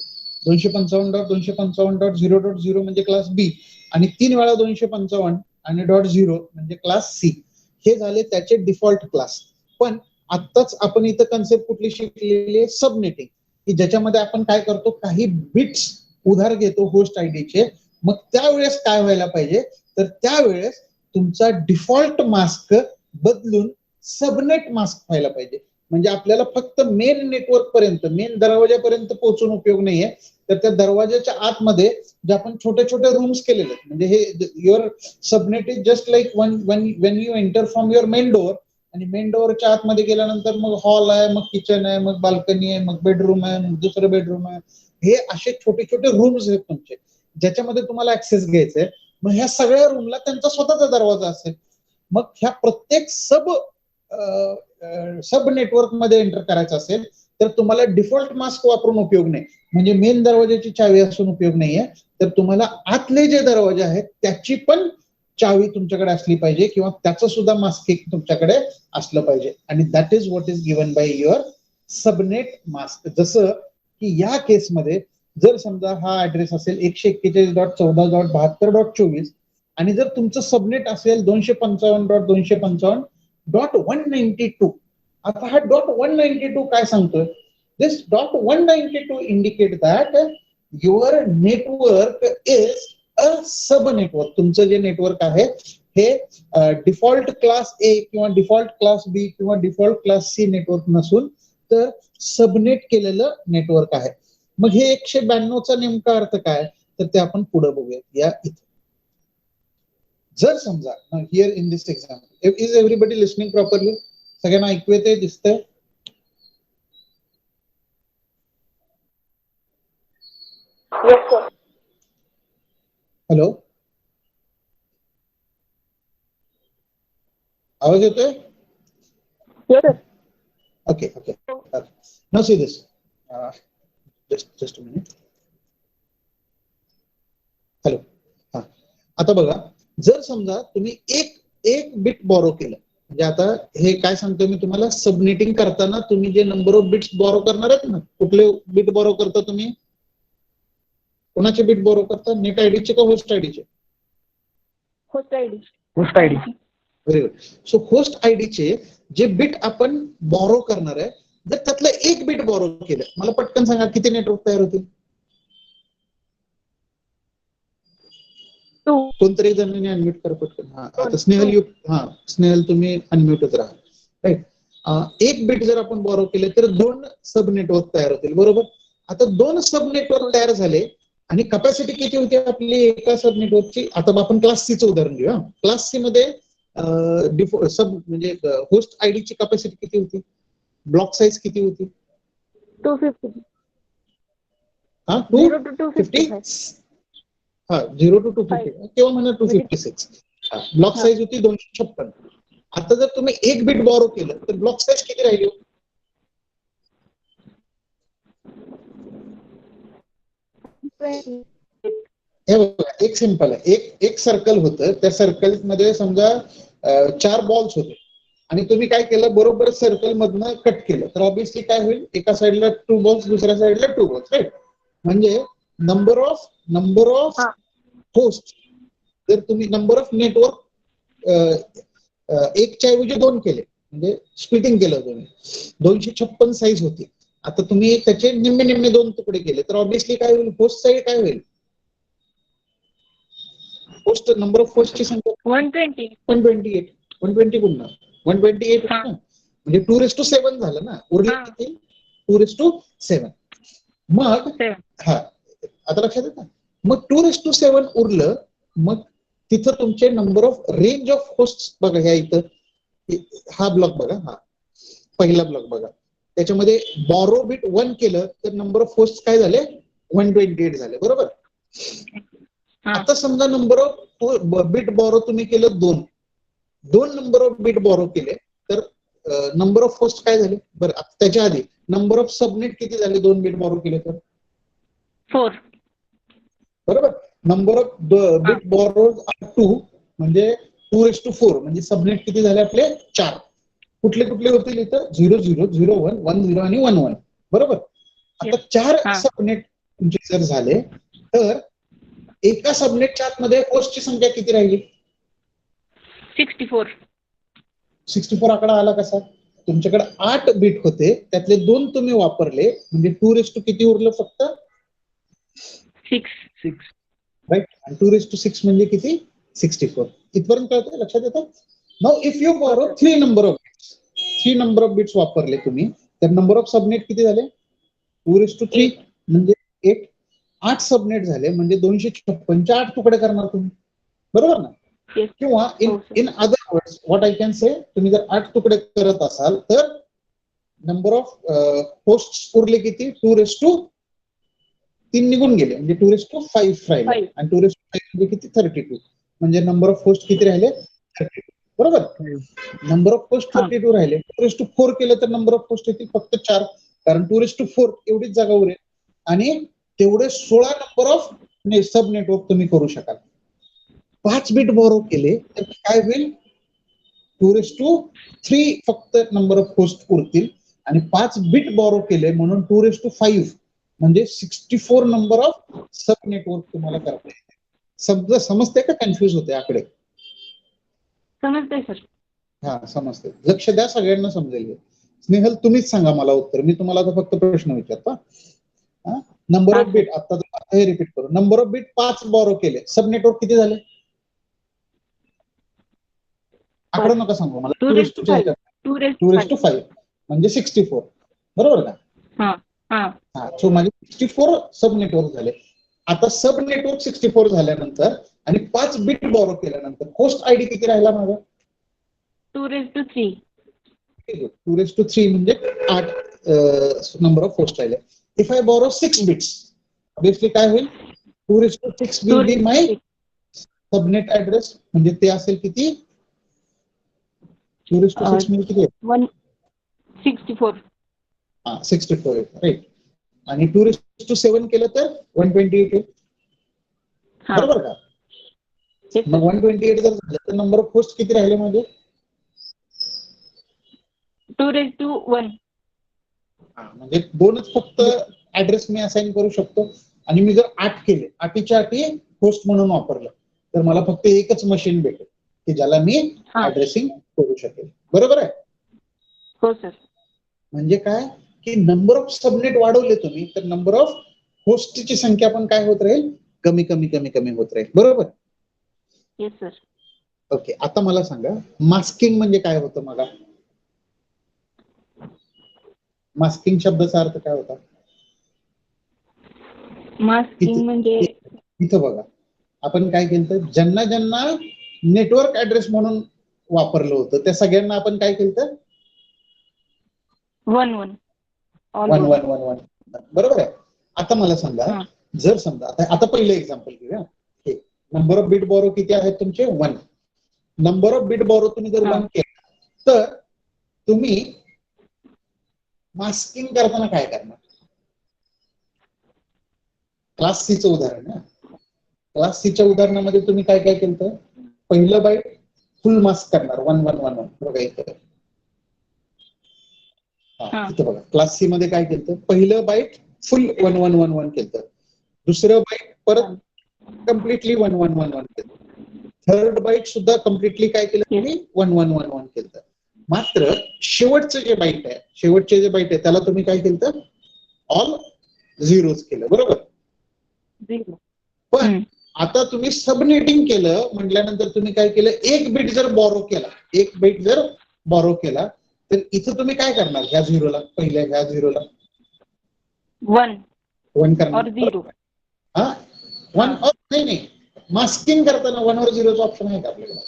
255.255.0.0 म्हणजे क्लास बी, आणि 3 वेळा 255 आणि .0 म्हणजे क्लास सी. हे झाले त्याचे डिफॉल्ट क्लास. पण आत्ताच आपण इथं कन्सेप्ट कुठली शिकलेली आहे, सबनेटिंग, की ज्याच्यामध्ये आपण काय करतो, काही बिट्स उधार घेतो होस्ट आयडीचे. मग त्यावेळेस काय व्हायला पाहिजे, तर त्यावेळेस तुमचा डिफॉल्ट मास्क बदलून सबनेट मास्क व्हायला पाहिजे. म्हणजे आपल्याला फक्त मेन नेटवर्क पर्यंत, मेन दरवाजापर्यंत पोहोचून उपयोग नाहीये, तर त्या दरवाजाच्या आतमध्ये जे आपण छोटे छोटे रूम्स केलेले, म्हणजे हे your subnet is just like Wien you enter from your main door, आणि मेन डोअरच्या आतमध्ये गेल्यानंतर मग हॉल आहे, मग किचन आहे, मग बाल्कनी आहे, मग बेडरूम आहे, मग दुसरं बेडरूम आहे. हे असे छोटे छोटे रूम्स आहेत तुमचे, ज्याच्यामध्ये तुम्हाला ऍक्सेस घ्यायचा आहे. मग ह्या सगळ्या रूमला त्यांचा स्वतःचा दरवाजा असेल. मग ह्या प्रत्येक सब नेटवर्क मध्ये एंटर करायचं असेल तर तुम्हाला डिफॉल्ट मास्क वापरून उपयोग नाही, म्हणजे मेन दरवाजाची चावी असून उपयोग नाहीये. तर तुम्हाला आतले जे दरवाजे आहेत त्याची पण चावी तुमच्याकडे असली पाहिजे, किंवा त्याचं सुद्धा मास्क तुमच्याकडे असलं पाहिजे. आणि that is what is given by your subnet mask. जसं की या केसमध्ये जर समजा हा ऍड्रेस असेल 141.14.72.24, आणि जर तुमचं सबनेट असेल 255.255.192. आता हा .192 काय सांगतोय, दिस .192 indicate that your network is a sub network. तुमचं जे नेटवर्क आहे हे डिफॉल्ट क्लास ए किंवा डिफॉल्ट क्लास बी किंवा डिफॉल्ट क्लास सी नेटवर्क नसून तर सबनेट केलेलं नेटवर्क आहे. मग हे 192चा नेमका अर्थ काय, तर ते आपण पुढे बघूया. या इथे जर समजा here in this example, is everybody listening properly, सगळ्यांना ऐकू येते, दिसतंय? हॅलो, आवाज येतोय? Okay okay. Now see this, just a minute. Hello, हा, आता बघा, जर समजा तुम्ही एक बिट बॉरो केलं, म्हणजे आता हे काय सांगतोय मी तुम्हाला, सबनेटिंग करताना तुम्ही जे नंबर ऑफ बिट्स बॉरो करणार आहेत ना, कुठले बिट बॉरो करता तुम्ही, कोणाचे बिट बॉरो करता, नेट आयडीचे का होस्ट आयडीचे? Host ID. Very good. So host आयडीचे जे बिट आपण बॉरो करणार आहे, जर त्यातलं एक बिट बॉरो केलं, मला पटकन सांगा किती नेटवर्क तयार होतील? कोणतरी जणांनी अनम्यूट कर पटकन. हा, आता स्नेहल स्नेहल तुम्ही अनम्यूटच राहा, राईट. एक बिट जर आपण बॉरो केले तर 2 सब नेटवर्क तयार होतील, बरोबर. आता 2 सब नेटवर्क तयार झाले, आणि कॅपॅसिटी किती होती आपली एका सब नेटवर्कची? आता आपण क्लास सी चं उदाहरण घेऊया. क्लास सी मध्ये सब म्हणजे होस्ट आयडीची कॅपॅसिटी किती होती, ब्लॉक साईज किती होती? 250. हा, 0 to 255. हा, 0 to 250 किंवा म्हणा 256. ब्लॉक साईज होती 256. आता जर तुम्ही एक बिट बॉरो केलं तर ब्लॉक साईज किती राहिली? हे बघा, एक सिंपल आहे, एक सर्कल होतं, त्या सर्कल मध्ये समजा 4 बॉल्स होते, आणि तुम्ही काय केलं, बरोबर सर्कल मधनं कट केलं, तर ऑब्विसली काय होईल, एका साईडला 2 बॉक्स, दुसऱ्या साईडला 2 बॉक्स, राईट. म्हणजे नंबर ऑफ होस्ट, जर तुम्ही नंबर ऑफ नेटवर्क एकच्या ऐवजी 2 केले, म्हणजे स्प्लिटिंग केलं तुम्ही, 256 साईज होती, आता तुम्ही त्याचे निम्मे निम्मे 2 तुकडे केले, तर ऑब्विसली काय होईल, होस्ट साईड काय होईल, होस्ट नंबर ऑफ होस्टची संख्या 120. 120 पुन्हा 128 म्हणजे 2:7 झालं ना, उरले हा. किती, 2:7. मग 7. हा, आता लक्षात येतं, मग 2:7 उरलं, मग तिथं तुमचे number of range of host बघा, ह्या इथं हा ब्लॉक बघा, हा पहिला ब्लॉक बघा, त्याच्यामध्ये बॉरो बिट 1 केलं तर नंबर ऑफ होस्ट काय झाले, 128 झाले, बरोबर. आता समजा नंबर ऑफ बिट बॉरो तुम्ही केलं 2 नंबर ऑफ बिट बॉरो केले, तर नंबर ऑफ होस्ट काय झाले, बरं. त्याच्या आधी नंबर ऑफ सबनेट किती झाले, 2 बिट बॉरो केले तर 4. बरोबर. नंबर ऑफ बिट बॉरो 2 म्हणजे 2:4 म्हणजे सबनेट किती झाले आपले, 4. कुठले कुठले होतील इथं, 0 0 0 1 1 0 आणि 1 1, बरोबर. आता 4 सबनेट तुमचे जर झाले, तर एका सबनेटच्या आतमध्ये होस्टची संख्या किती राहिली, 64. 64 आकडा आला कसा, तुमच्याकडे 8 बीट होते, त्यातले 2 तुम्ही वापरले, म्हणजे 2 किती उरलं, फक्त 6. राईट. आणि 2:6 म्हणजे किती, 64. इथपर्यंत कळतं, लक्षात येतं. Now if you borrow 3 number of bits वापरले तुम्ही, तर नंबर ऑफ सबनेट किती झाले, 2:3 म्हणजे 8 सबनेट झाले, म्हणजे 256 8 तुकडे करणार तुम्ही, बरोबर ना. किंवा in other words what I can say, तुम्ही जर 8 तुकडे करत असाल, तर नंबर ऑफ होस्ट उरले किती, 2:3 निघून गेले, म्हणजे 2:5 राहिले, आणि 2:5 म्हणजे किती, 32. म्हणजे नंबर ऑफ होस्ट किती राहिले, 32, बरोबर. नंबर ऑफ होस्ट 32 राहिले, 2:4 केलं तर नंबर ऑफ होस्ट येतील फक्त 4, कारण 2:4 एवढीच जागा उरेल, आणि तेवढे 16 नंबर ऑफ सब नेटवर्क तुम्ही करू शकाल. 5 बिट बॉरो केले तर काय होईल, 2:3 फक्त नंबर ऑफ होस्ट उरतील, आणि 5 बिट बॉरो केले म्हणून 2:5 म्हणजे 64 नंबर ऑफ सब नेटवर्क तुम्हाला करता येते. समजते का, कन्फ्युज होते आकडे, समजतंय सर. हा समजते, लक्ष द्या, सगळ्यांना समजेल. स्नेहल तुम्हीच सांगा मला उत्तर, मी तुम्हाला आता फक्त प्रश्न विचारतो. नंबर ऑफ बिट, आता हे रिपीट करू, नंबर ऑफ बिट 5 बॉरो केले, सब नेटवर्क किती झाले, आकडा नका सांगू मला, 2:5 म्हणजे 64, बरोबर का. सो माझे 64 सब नेटवर्क झाले. आता सब नेटवर्क 64 झाल्यानंतर आणि 5 बिट बॉरो केल्यानंतर होस्ट आयडी किती राहिला माझा, 2:3. 2:3 म्हणजे 8 नंबर ऑफ होस्ट राहिले. If I borrow 6 bits, obviously काय होईल, 2:6 will be my subnet address, म्हणजे ते असेल किती, 2:6 म्हणजे किती, 64. 64 राईट. आणि 2:7 केलं तर 128 येईल, बरोबर का. मग 128 जर झालं तर नंबर ऑफ होस्ट किती राहिले माझे, 2:1. म्हणजे 2च फक्त ऍड्रेस मी असाइन करू शकतो, आणि मी जर 8 केले, 8च्या 8 होस्ट म्हणून वापरलं, तर मला फक्त एकच मशीन भेटेल की ज्याला मी ऍड्रेसिंग करू शकेल, बरोबर आहे. हो सर. म्हणजे काय की नंबर ऑफ सबनेट वाढवले तुम्ही, तर नंबर ऑफ होस्टची संख्या पण काय होत राहील, कमी कमी कमी कमी होत राहील, बरोबर. Yes sir. ओके, आता मला सांगा, मास्किंग म्हणजे काय होतं, मला मास्किंग शब्दाचा अर्थ काय होता, मास्किंग म्हणजे, इथं बघा, आपण काय केलं, ज्यांना ज्यांना नेटवर्क ऍड्रेस म्हणून वापरलं होतं त्या सगळ्यांना आपण काय केलं, 1-1. 1-1-1-1, बरोबर आहे. आता मला सांगा, जर समजा आता पहिलं एक्झाम्पल घेऊया, नंबर ऑफ बिट बॉरो किती आहेत तुमचे, 1. नंबर ऑफ बिट बॉरो तुम्ही जर 1 केला, तर तुम्ही मास्किंग करताना काय करणार, क्लास सी चं उदाहरण आहे. क्लास सी च्या उदाहरणामध्ये तुम्ही काय काय केलं, पहिलं बाईट फुल मास्क करणार 1-1-1-1, बघा इथं हा. इथं बघा क्लास सी मध्ये काय केलं, पहिलं बाईट फुल 1111 केलं, दुसरं बाईट परत कम्प्लिटली 1111 केलं, थर्ड बाईट सुद्धा कम्प्लिटली काय केलं तुम्ही 1111 केलं. मात्र शेवटचं जे बाईट आहे, शेवटचे जे बाईट आहे त्याला तुम्ही काय केलं, ऑल झिरोज केलं, बरोबर. पण आता तुम्ही सबनेटिंग केलं म्हटल्यानंतर तुम्ही काय केलं, एक बिट जर बॉरो केला, एक बिट जर बॉरो केला तर इथं तुम्ही काय करणार, ह्या झिरोला, पहिल्या ह्या झिरोला 1 करणार, 0. हा 1 ऑर नाही, मास्किंग करताना 1 और 0चा ऑप्शन आहे का आपल्याकडे?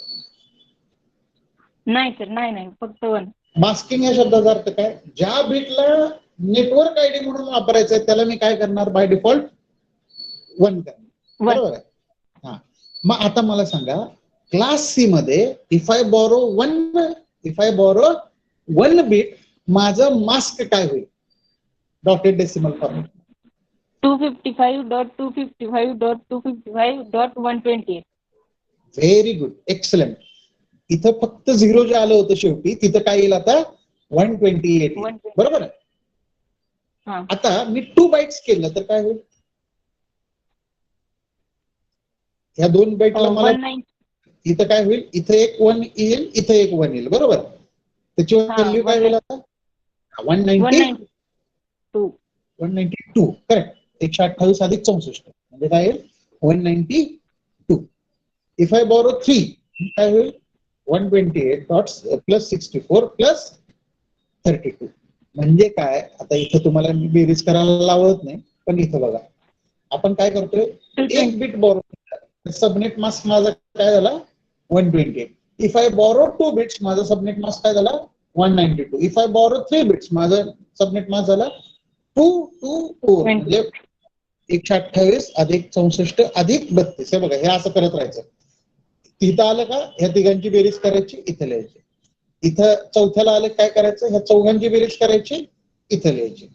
नाही सर, नाही, फक्त 1. मास्किंग या शब्दाचा अर्थ काय, ज्या बिटला नेटवर्क आयडी म्हणून वापरायचं आहे त्याला मी काय करणार, बाय डिफॉल्ट 1 करणार, बरोबर आहे. हा, मग आता मला सांगा, क्लास सी मध्ये इफ आय बॉरो 1 बिट, माझं मास्क काय होईल, dotted decimal format 255.255.255.128. Very good, excellent. इथं फक्त 0 जे आलं होतं शेवटी, तिथं काय येईल आता 128, बरोबर आहे. आता मी 2 बाईट्स केलं तर काय होईल, ह्या 2 बाईटला मला इथं काय होईल, इथं एक 1 येईल, इथं एक 1 येईल, बरोबर. त्याची व्हॅल्यू काय होईल आता 192, करेक्ट. 128 अधिक 64 म्हणजे काय येईल 192. इफ आय बॉरो 3 काय होईल 128 डॉट्स प्लस 64 प्लस 32. म्हणजे काय, आता इथं तुम्हाला मी बेरीज करायला लावत नाही, पण इथं बघा आपण काय करतोय, एक बिट बॉरो, सबनेट मास्क माझा काय झाला 128. इफ आय बॉरो 2 बिट्स, माझा सबनेट मास्क काय झाला 192. इफ आय बॉरो 3 बिट्स, माझा सबनेट मास्क झाला 224, म्हणजे 128 अधिक 64 अधिक 32. हे बघा, हे असं करत राहायचं. इथं आलं का, ह्या तिघांची बेरीज करायची, इथं लिहायची. इथं चौथ्याला आलं काय करायचं, ह्या चौघांची बेरीज करायची, इथं लिहायची.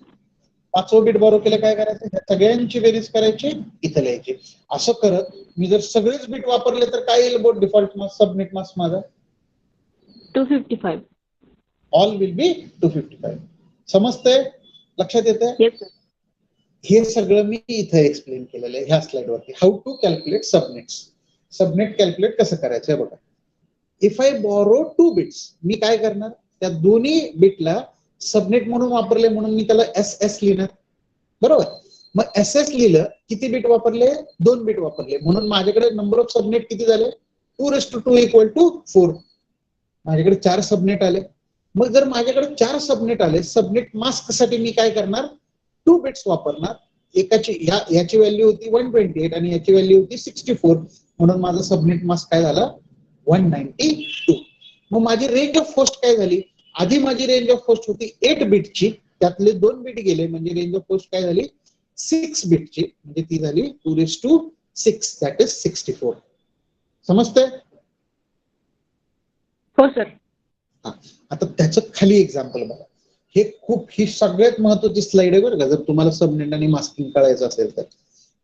5वं बिट बॉरो केलं काय करायचं, ह्या सगळ्यांची बेरीज करायची, इथं लिहायची. असं करत मी जर सगळेच बिट वापरले तर काय येईल बोट डिफॉल्ट मास्क, सबनेट मास्क माझा 255. All will be 255. समजतंय, लक्षात येतंय? हे सगळं मी इथं एक्सप्लेन केलेलं आहे ह्या स्लाइड वरती. How to calculate subnets. Subnet calculate कसं करायचं आहे बघा. इफ आय बॉरो 2 बिट्स, मी काय करणार, त्या दोन्ही बिटला सबनेट म्हणून वापरले म्हणून मी त्याला SS लिहिणार, बरोबर. मग SS लिहिलं, किती बिट वापरले, 2 बिट वापरले, म्हणून माझ्याकडे नंबर ऑफ सबनेट किती झाले 2:2 = 4. माझ्याकडे 4 सबनेट आले. मग जर माझ्याकडे 4 सबनेट आले, सबनेट मास्क साठी मी काय करणार, 2 बिट्स वापरणार. एकाची याची व्हॅल्यू होती 128 आणि याची व्हॅल्यू होती 64, म्हणून माझा सबनेट मास्क काय झाला 192. मग माझी रेंज ऑफ होस्ट काय झाली, आधी माझी रेंज ऑफ होस्ट होती 8 बिटची, त्यातले 2 बिट गेले, म्हणजे रेंज ऑफ होस्ट काय झाली 6 बिटची, म्हणजे ती झाली 2:6, दॅट इज 64. समजतंय? हो सर. आता त्याचं खाली एक्झाम्पल बघा. ही सगळ्यात महत्वाची स्लाइड आहे बरं का, जर तुम्हाला सबनेट आणि मास्किंग कळायचं असेल तर.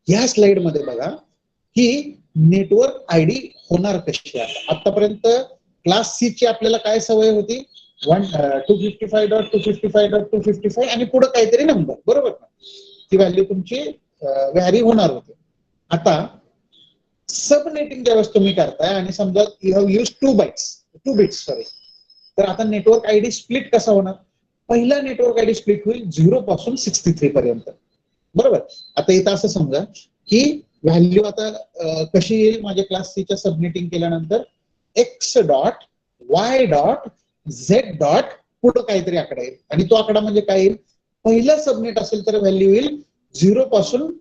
या स्लाइड मध्ये बघा, ही नेटवर्क आयडी होणार कशी आहे. आतापर्यंत क्लास सी ची आपल्याला काय सवय होती, 255.255.255 आणि पुढे काहीतरी नंबर, बरोबर ना. ती व्हॅल्यू तुमची व्हॅरी होणार होती. आता सबनेटिंग ज्यावेळेस तुम्ही करताय आणि समजा यू हॅव यूज 2 बिट्स, तर आता नेटवर्क आयडी स्प्लिट कसा होणार, पहिला नेटवर्क आयडी स्प्लिट होईल 0 पासून 63 पर्यंत, बरोबर. आता इथं असं समजा की व्हॅल्यू आता कशी येईल माझ्या क्लास सीच्या सबनेटिंग केल्यानंतर, x.y.z. पुढं काहीतरी आकडा येईल, आणि तो आकडा म्हणजे काय येईल, पहिला सबनेट असेल तर व्हॅल्यू येईल 0 पासून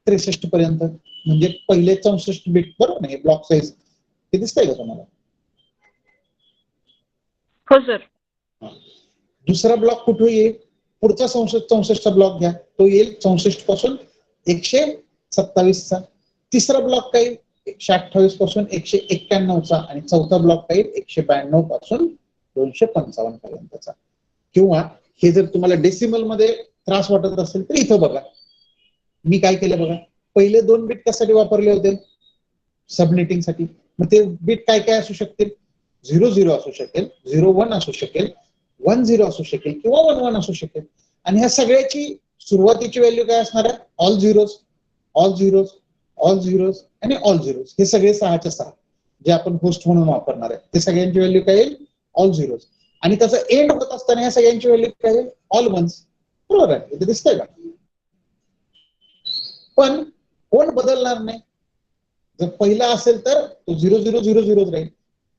63 पर्यंत, म्हणजे पहिले 64 बिट, बरोबर नाही. ब्लॉक साईज हे दिसतंय का तुम्हाला? हो सर. दुसरा ब्लॉक कुठे येईल, पुढचा 64चा ब्लॉक घ्या, तो येईल 64 पासून 127चा. तिसरा ब्लॉक काय, 128 पासून 191चा, आणि चौथा ब्लॉक काय 192 पासून 255 पर्यंतचा. किंवा हे जर तुम्हाला डेसिमल मध्ये त्रास वाटत असेल तर इथं बघा, मी काय केलं बघा, पहिले 2 बिट कशासाठी वापरले होते, सबनेटिंग साठी. मग ते बिट काय काय असू शकतील, 00 असू शकेल, 01 असू शकेल, 10 असू शकेल किंवा 11 असू शकेल. आणि ह्या सगळ्याची सुरुवातीची व्हॅल्यू काय असणार आहे? All zeros, all zeros, all zeros आणि ऑल झिरोज. हे सगळे 6च्या 6 जे आपण होस्ट म्हणून वापरणार आहे ते सगळ्यांची व्हॅल्यू काय येईल? All zeros. आणि त्याचं एंड होत असताना या सगळ्यांची व्हॅल्यू काय येईल? All ones. बरोबर आहे, इथे दिसतंय का? पण कोण बदलणार नाही. जर पहिला असेल तर तो 0000 राहील,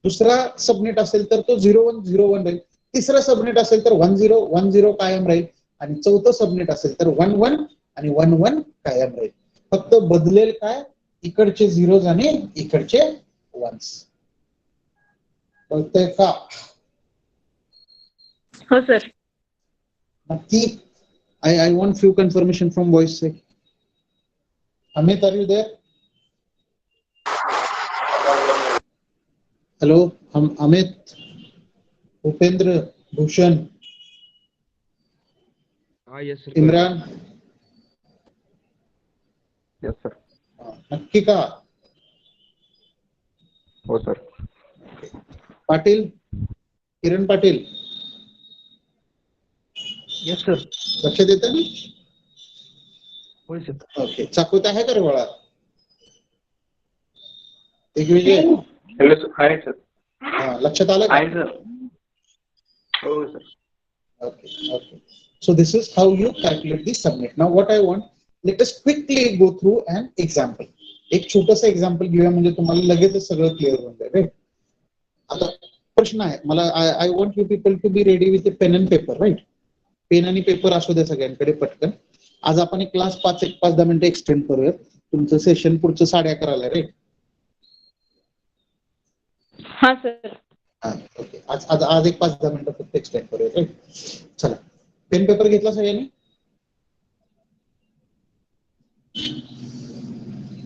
दुसरा सबनेट असेल तर तो 0101 राहील, तिसरा सबनेट असेल तर 1010 कायम राहील आणि चौथं सबनेट असेल तर 11 आणि 11 कायम राहील. फक्त बदलेल काय? इकडचे झिरोज आणि इकडचे वन्स. कळतंय का? हो सर. नक्की. I want few confirmation from voice sec. Amit, are you there? Hello, Amit, Upendra, Bhushan, Yes, sir. Imran. Yes, sir. नक्की का? हो sir. Patil, Kiran Patil. Yes sir. लक्ष देता ना? होय सर. ओके. चाकूत आहे का रे बाळा? Digvijay, hello sir. आहे सर. लक्षात आलं का? आहे सर. हो sir. Okay, okay. So this is how you calculate the subnet. Now what I want, let us quickly go through an example. एक छोटंसं एक्झाम्पल घेऊया म्हणजे तुम्हाला लगेचच सगळं क्लिअर होऊन जाईल. राईट? आता प्रश्न आहे मला, I want you people to be ready with pen and paper. Right? Pen आणि पेपर असू द्या सगळ्यांकडे पटकन. आज आपण एक क्लास 5-10 मिनिटं एक्सटेंड करूयात. तुमचं सेशन पुढचं 11:30 राईट? हा सर. ओके. आज एक 5-10 मिनिटं फक्त एक्सटेंड करूयात. राईट? चला, पेन पेपर घेतला सगळ्यांनी?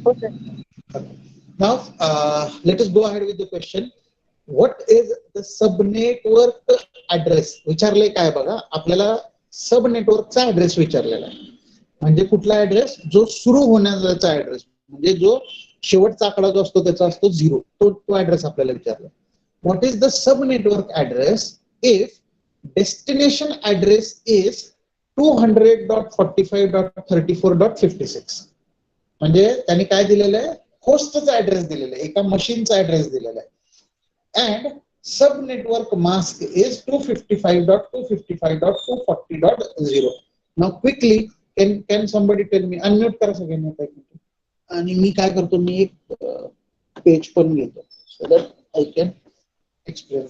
हो sir. Now, let us go ahead with the question. What is the subnetwork address? विचारले काय बघा, आपल्याला सब नेटवर्कचा ऍड्रेस विचारलेला आहे. म्हणजे कुठला ऍड्रेस? जो सुरू होण्याचा ऍड्रेस, म्हणजे जो शेवटचा आकडा जो असतो त्याचा असतो 0. तो ऍड्रेस आपल्याला विचारला. What is the subnetwork address if destination address is 200.45.34.56? म्हणजे त्यांनी काय दिलेलं आहे? होस्टचा ऍड्रेस दिलेला आहे, एका मशीनचा ऍड्रेस दिलेला आहे. And sub network mask is 255.255.240.0. Now quickly can somebody tell me, unmute करा सगळ्यांनी आता एक मिनिट. आणि मी काय करतो, मी एक पेज पण घेतो so that I can explain.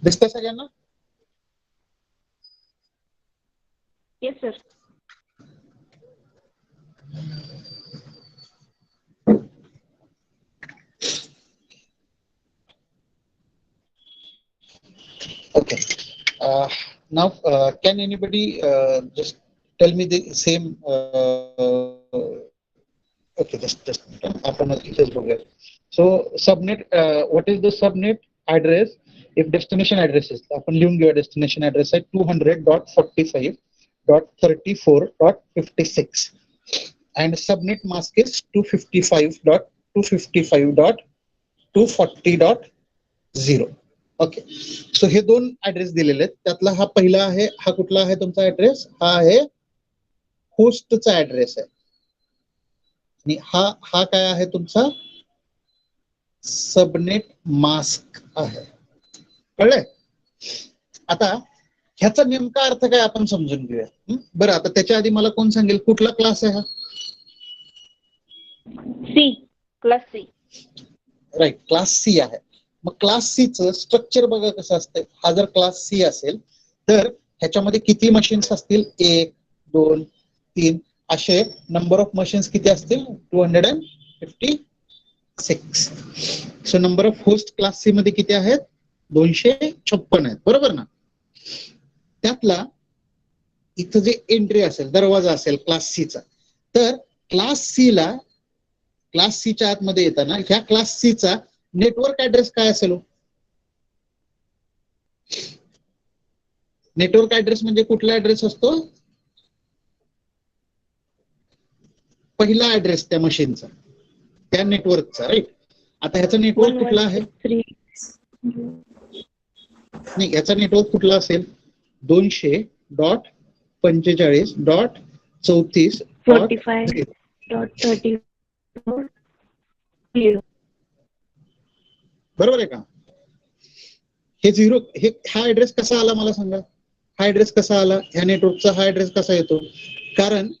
दिसतंय सगळ्यांना? Yes sir. Okay. Now, can anybody just tell me the same? Okay, just आपण इथेच बघूया. So subnet, what is the subnet address if destination address is? आपण लिहून घेऊया. destination address आहे 200.45.34.56 and subnet mask is 255.255.240.0. Okay. So हे दोन address दिलेले आहेत. त्यातला हा पहिला आहे. हा कुठला आहे तुमचा ऍड्रेस? हा आहे होस्टचा ऍड्रेस आहे. आणि हा काय आहे तुमचा? सबनेट मास्क आहे. कळलंय? आता ह्याचा नेमका अर्थ काय आपण समजून घेऊया. बरं, आता त्याच्या आधी मला कोण सांगेल कुठला क्लास आहे हा? C. Class C. Right, class C आहे. मग क्लास सी चं स्ट्रक्चर बघा कसं असतं. हा जर क्लास सी असेल तर ह्याच्यामध्ये किती मशीन्स असतील? 1, 2, 3 असे नंबर ऑफ मशीन्स किती असतील? 256. 6. So number of host class C मध्ये किती आहेत? 256 आहेत, बरोबर ना? त्यातला इथं जे एंट्री असेल, दरवाजा असेल क्लास सी चा, तर क्लास सी च्या आतमध्ये येताना ह्या क्लास सी चा नेटवर्क ऍड्रेस काय असेल? नेटवर्क ऍड्रेस म्हणजे कुठला ऍड्रेस असतो? पहिला ऍड्रेस त्या मशीनचा, त्या नेटवर्कचा, राईट? आता ह्याचा नेटवर्क कुठला आहे? नाही, याचा नेटवर्क कुठला असेल? 200.45.34.34. बरोबर आहे का? हे 0, हा ऍड्रेस कसा आला मला सांगा? हा ऍड्रेस कसा आला? ह्या नेटवर्कचा हा ऍड्रेस कसा येतो? कारण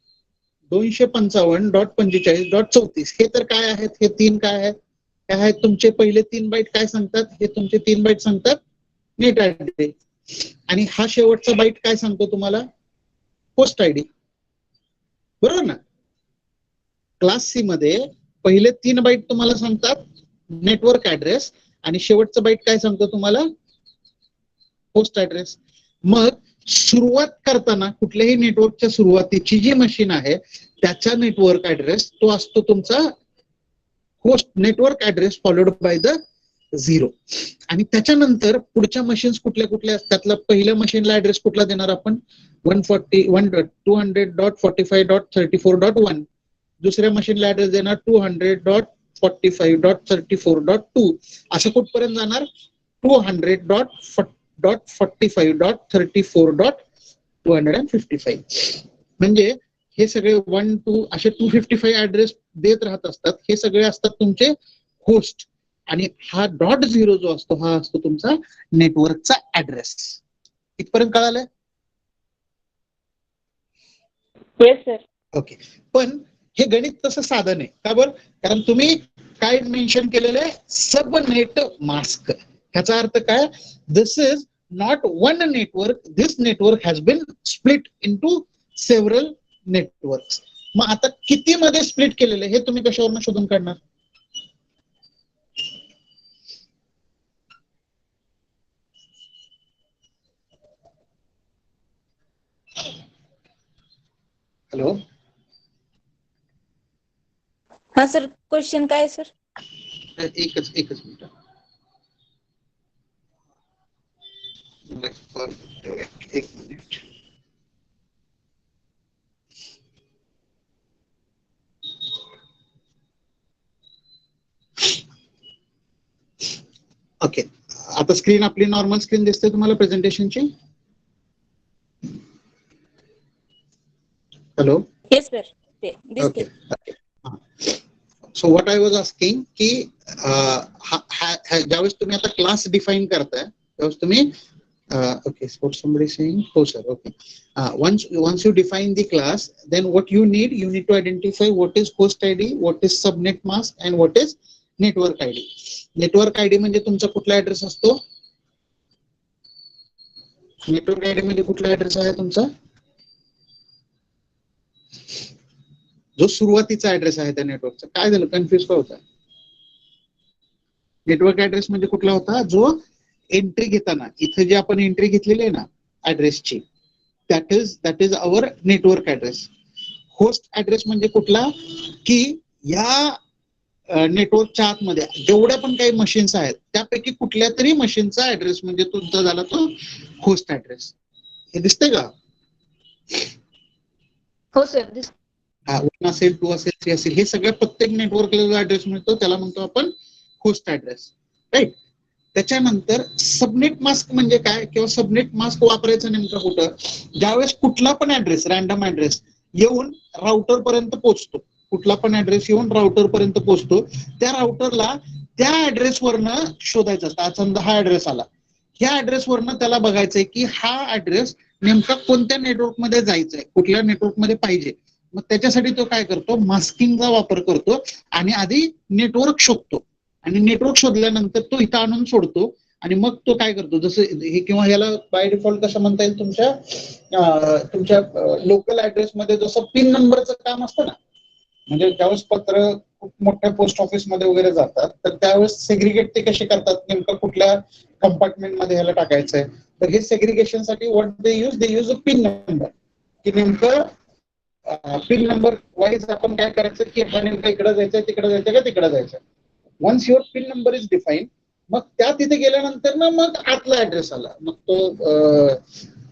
255.45.34 हे तर काय आहेत? हे 3 काय आहेत? काय आहेत तुमचे पहिले 3 बाईट? काय सांगतात? हे तुमचे 3 बाईट सांगतात नेट ऍड्रेस, आणि हा शेवटचा बाईट काय सांगतो तुम्हाला? होस्ट आयडी, बरोबर ना? क्लास सी मध्ये पहिले 3 बाईट तुम्हाला सांगतात नेटवर्क ऍड्रेस, आणि शेवटचा बाईट काय सांगतो तुम्हाला? Host address. मग सुरुवात करताना कुठल्याही नेटवर्कच्या सुरुवातीची जी मशीन आहे त्याचा नेटवर्क ऍड्रेस तो असतो तुमचा host network address followed by the 0. आणि त्याच्यानंतर पुढच्या मशीन्स कुठल्या कुठल्या असतात? त्यातला पहिल्या मशीनला ऍड्रेस कुठला देणार आपण? 200.45.34.1. दुसऱ्या मशीनला ऍड्रेस देणार 200.45.34.2. असं कुठपर्यंत जाणार? 200.45.34.255. म्हणजे हे सगळे 1, 2 असे 255 ऍड्रेस देत राहत असतात. हे सगळे असतात तुमचे होस्ट, आणि हा .0 जो असतो हा असतो तुमचा नेटवर्कचा ऍड्रेस. इथपर्यंत कळालंय? Yes sir. ओके. पण हे गणित तसं साधं नाही. का बरं? कारण तुम्ही काय मेन्शन केलेलं आहे? Subnet mask. ह्याचा अर्थ काय? This is not one network, this network has been split into several networks. मग आता किती मध्ये स्प्लिट केलेलं हे तुम्ही कशावरून शोधून काढणार? हॅलो, हा सर, क्वेश्चन काय सर? एकच मिनिट. एक मिनिट. ओके, आता स्क्रीन आपली नॉर्मल स्क्रीन दिसते तुम्हाला प्रेझेंटेशनची? हॅलो. येस सर, ते दिसते. So what I was asking की ज्यावेळेस तुम्ही आता क्लास डिफाईन करताय त्यावेळेस तुम्ही okay, so somebody saying, oh sir, okay, once you define the class, then what you need to identify what is host id, what is subnet mask, and what is network id. network id म्हणजे तुमचा कुठला address असतो? Network ID म्हणजे कुठला address आहे तुमचा? जो सुरुवातीचा ऍड्रेस आहे त्या नेटवर्कचा. काय झालं, कन्फ्युज का होता? नेटवर्क ऍड्रेस म्हणजे कुठला होता? जो एंट्री घेताना इथे जे आपण एंट्री घेतलेली आहे ना ऍड्रेसची, that is our network address. Host address म्हणजे कुठला? की या नेटवर्कच्या आतमध्ये जेवढ्या पण काही मशीन्स आहेत त्यापैकी कुठल्या तरी मशीनचा ऍड्रेस म्हणजे तुमचा झाला तो होस्ट ऍड्रेस. हे दिसतंय का? हो सर, दिसते. 1 असेल, 2 असेल, 3 असेल, हे सगळ्या प्रत्येक नेटवर्कला जो ऍड्रेस मिळतो त्याला म्हणतो आपण होस्ट ऍड्रेस, राईट? त्याच्यानंतर सबनेट मास्क म्हणजे काय, किंवा सबनेट मास्क वापरायचं नेमकं कुठं? ज्यावेळेस कुठला पण ऍड्रेस, रॅन्डम ऍड्रेस येऊन राउटर पर्यंत पोहोचतो, कुठला पण ऍड्रेस येऊन राउटर पर्यंत पोहोचतो, त्या राउटरला त्या ऍड्रेसवरनं शोधायचं असतं. आज समजा हा ऍड्रेस आला, ह्या ऍड्रेसवरनं त्याला बघायचंय की हा ऍड्रेस नेमका कोणत्या नेटवर्कमध्ये जायचंय, कुठल्या नेटवर्कमध्ये पाहिजे. मग त्याच्यासाठी तो काय करतो? मास्किंगचा वापर करतो आणि आधी नेटवर्क शोधतो, आणि नेटवर्क शोधल्यानंतर तो इथं आणून सोडतो, आणि मग तो काय करतो, जसं हे किंवा ह्याला बाय डिफॉल्ट कसं म्हणता येईल, तुमच्या लोकल ऍड्रेस मध्ये जसं पिन नंबरचं काम असतं ना, म्हणजे ज्यावेळेस पत्र खूप मोठ्या पोस्ट ऑफिस मध्ये वगैरे जातात तर त्यावेळेस सेग्रिगेट ते कसे करतात, नेमकं कुठल्या कंपार्टमेंट मध्ये ह्याला टाकायचंय, तर हे सेग्रिगेशन साठी what they use a pin number, की नेमकं पिन नंबर वाईज आपण काय करायचं की हा नेमका इकडे जायचंय, तिकडे जायचं का तिकडे जायचं. Once your pin number is define, मग त्या तिथे गेल्यानंतर ना मग आतला ऍड्रेस आला, मग तो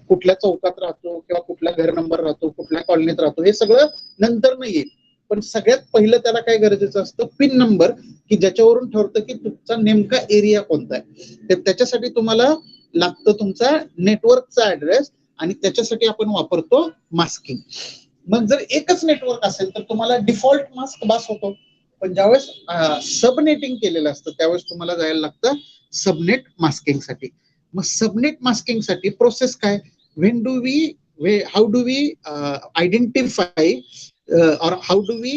कुठल्या चौकात राहतो किंवा कुठला घर नंबर राहतो, कुठल्या कॉलनीत राहतो, हे सगळं नंतर नाही येईल. पण सगळ्यात पहिलं त्याला काय गरजेचं असतं, पिन नंबर, की ज्याच्यावरून ठरतं की तुमचा नेमका एरिया कोणता आहे. तर त्याच्यासाठी तुम्हाला लागतं तुमचा नेटवर्कचा ऍड्रेस, आणि त्याच्यासाठी आपण वापरतो मास्किंग. मग जर एकच नेटवर्क असेल तर तुम्हाला डिफॉल्ट मास्क बास होतो, पण ज्यावेळेस सबनेटिंग केलेलं असतं त्यावेळेस तुम्हाला जायला लागतं सबनेट मास्किंग साठी. मग सबनेट मास्किंग साठी प्रोसेस काय, how do we identify or how do we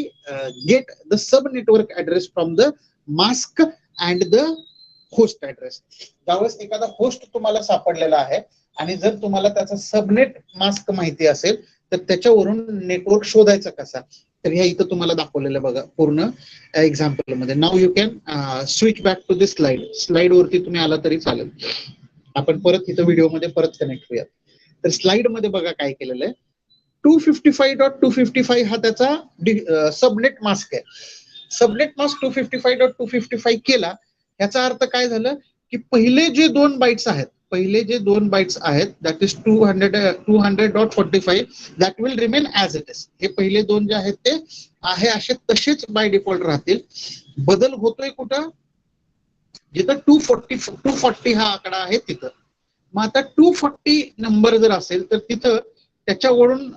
get the sub network address from the mask and the host address. ज्यावेळेस एखादा होस्ट तुम्हाला सापडलेला आहे आणि जर तुम्हाला त्याचा सबनेट मास्क माहिती असेल तर त्याच्यावरून नेटवर्क शोधायचा कसा, तर ह्या इथं तुम्हाला दाखवलेलं बघा पूर्ण एक्झाम्पल मध्ये. Now you can switch back to this slide वरती तुम्ही आला तरी चालेल. आपण परत इथं व्हिडिओ मध्ये परत कनेक्ट होऊया. तर स्लाइड मध्ये बघा काय केलेलं आहे, 255.255 हा त्याचा सबनेट मास्क आहे. सबनेट मास्क 255.255 केला, याचा अर्थ काय झालं की पहिले जे दोन बाईट्स आहेत that is 200.45 that will remain as it is. हे पहिले दोन जे आहेत ते आहे असे तसेच बाय डिफॉल्ट राहतील. बदल होतोय कुठं, जिथं 240 हा आकडा आहे तिथं. मग आता 240 नंबर जर असेल तर तिथं त्याच्यावरून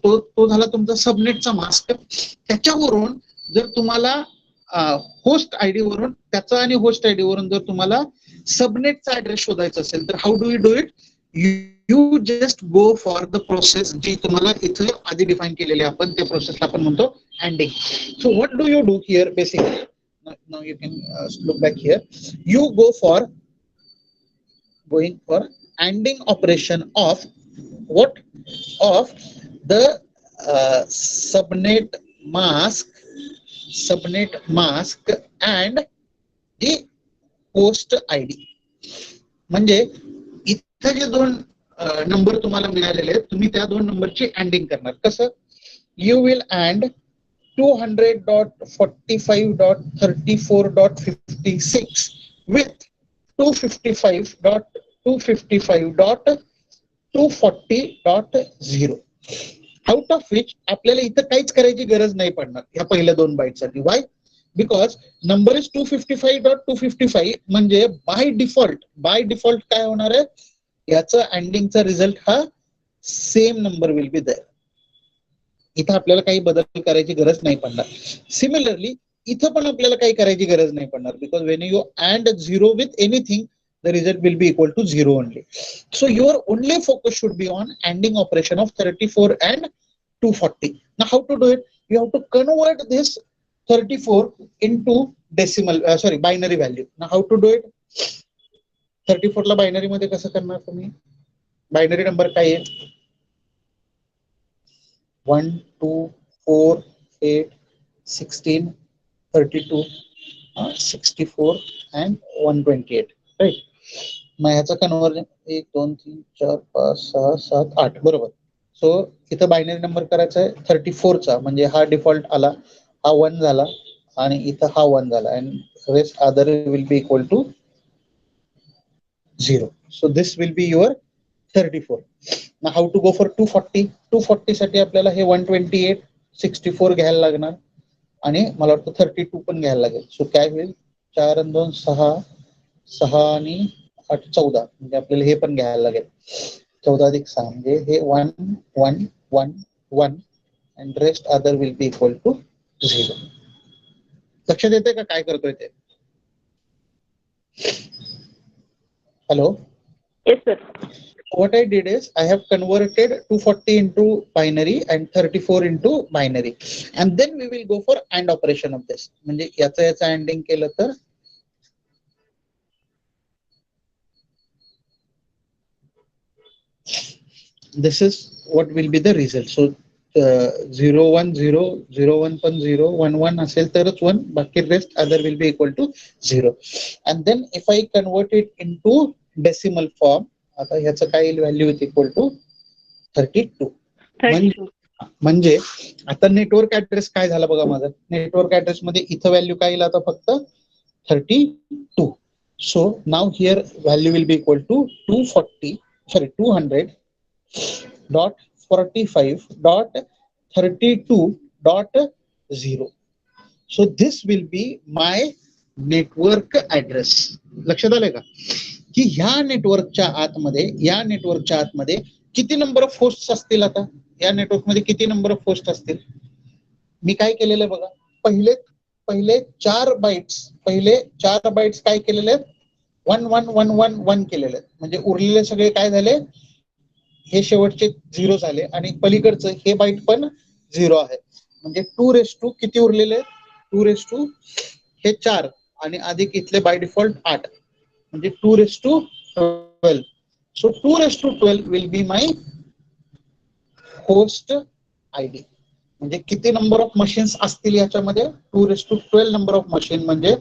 तो झाला तुमचा सबनेटचा मास्क. त्याच्यावरून जर तुम्हाला होस्ट आयडी वरून त्याचा आणि होस्ट आयडी वरून जर तुम्हाला सबनेटचा ऍड्रेस शोधायचा असेल तर how do you do it, you just go for the process जी तुम्हाला इथे आधी डिफाईन केलेली आपण, त्या प्रोसेसला आपण म्हणतो anding. So what do you do here basically, now you can look back here, you go for ANDing operation of what, of the subnet mask and the host ID. म्हणजे इथं जे दोन नंबर तुम्हाला मिळालेले आहेत तुम्ही त्या दोन नंबरची अँडिंग करणार. कसं, you will and 200.45.34.56 with 255.255.240.0 out of which आपल्याला इथं काहीच करायची गरज नाही पडणार ह्या पहिल्या दोन बाईटसाठी. वाय, बिकॉज नंबर इज 255.255 म्हणजे बाय डिफॉल्ट काय होणार आहे, याचा अँडिंगचा रिझल्ट हा same number will be there. इथं आपल्याला काही बदल करायची गरज नाही पडणार. सिमिलरली इथं पण आपल्याला काही करायची गरज नाही पडणार, because Wien you and 0 with anything the result will be equal to 0 only. So your only focus should be on ANDing operation of 34 and 240. Now how to do it? You have to convert this 34 into binary value. Now how to do it? 34 ला binary मध्ये कसं करणार तुम्ही, binary number काय आहे, 1 2 4 8 16 32 64 and 128, right. मग ह्याचं conversion 1 2 3 4 5 6 7 8 बरोबर. सो इथं बायनरी नंबर करायचा आहे 34 चा, म्हणजे हा डिफॉल्ट आला, हा 1 झाला आणि इथं हा 1 झाला, and rest other will be equal to 0. So this will be your 34. Now how to go for 240? 240 साठी आपल्याला हे 128 64 घ्यायला लागणार आणि मला वाटतं 32 पण घ्यायला लागेल. सो काय होईल, 4 आणि 2 6 6 आणि 8 14, म्हणजे आपल्याला हे पण घ्यायला लागेल 14 अधिक 6 म्हणजे हे 1 1 1 1 and rest other will be equal to 0. लक्षात येते का काय करतोय ते? Hello. Yes sir. What I did is I have converted 240 into binary and 34 into binary, and then we will go for AND operation of this. म्हणजे याचा ANDing केलं तर this is what will be the result. So 0 1 पण 0 1 1 असेल तरच 1, बाकी rest other will be equal to 0. And then if I convert it into decimal form, आता ह्याचं काय येईल व्हॅल्यू इज इक्वल टू 32. 32. म्हणजे आता नेटवर्क ऍड्रेस काय झाला बघा माझा. नेटवर्क ऍड्रेस मध्ये इथं व्हॅल्यू काय येईल आता फक्त 32. So now here value will be equal to 200.45.32.0. So this will be my network address. लक्षात आलंय का की ह्या नेटवर्कच्या आतमध्ये किती नंबर ऑफ होस्ट असतील. आता या नेटवर्क मध्ये किती नंबर ऑफ होस्ट असतील. मी काय केलेलं बघा, पहिले 4 बाईट्स काय केलेले आहेत, 1 1 1 1 1 केलेले आहेत. म्हणजे उरलेले सगळे काय झाले, हे शेवटचे 0 झाले आणि पलीकडचं हे बाईट पण 0 आहे. म्हणजे 2 किती उरलेले, 2 हे 4 आणि अधिक इथले बाय डिफॉल्ट 8, म्हणजे 2:12. So 2:12 will be my host ID. म्हणजे किती नंबर ऑफ मशीन्स असतील याच्यामध्ये, 2:12 नंबर ऑफ मशीन, म्हणजे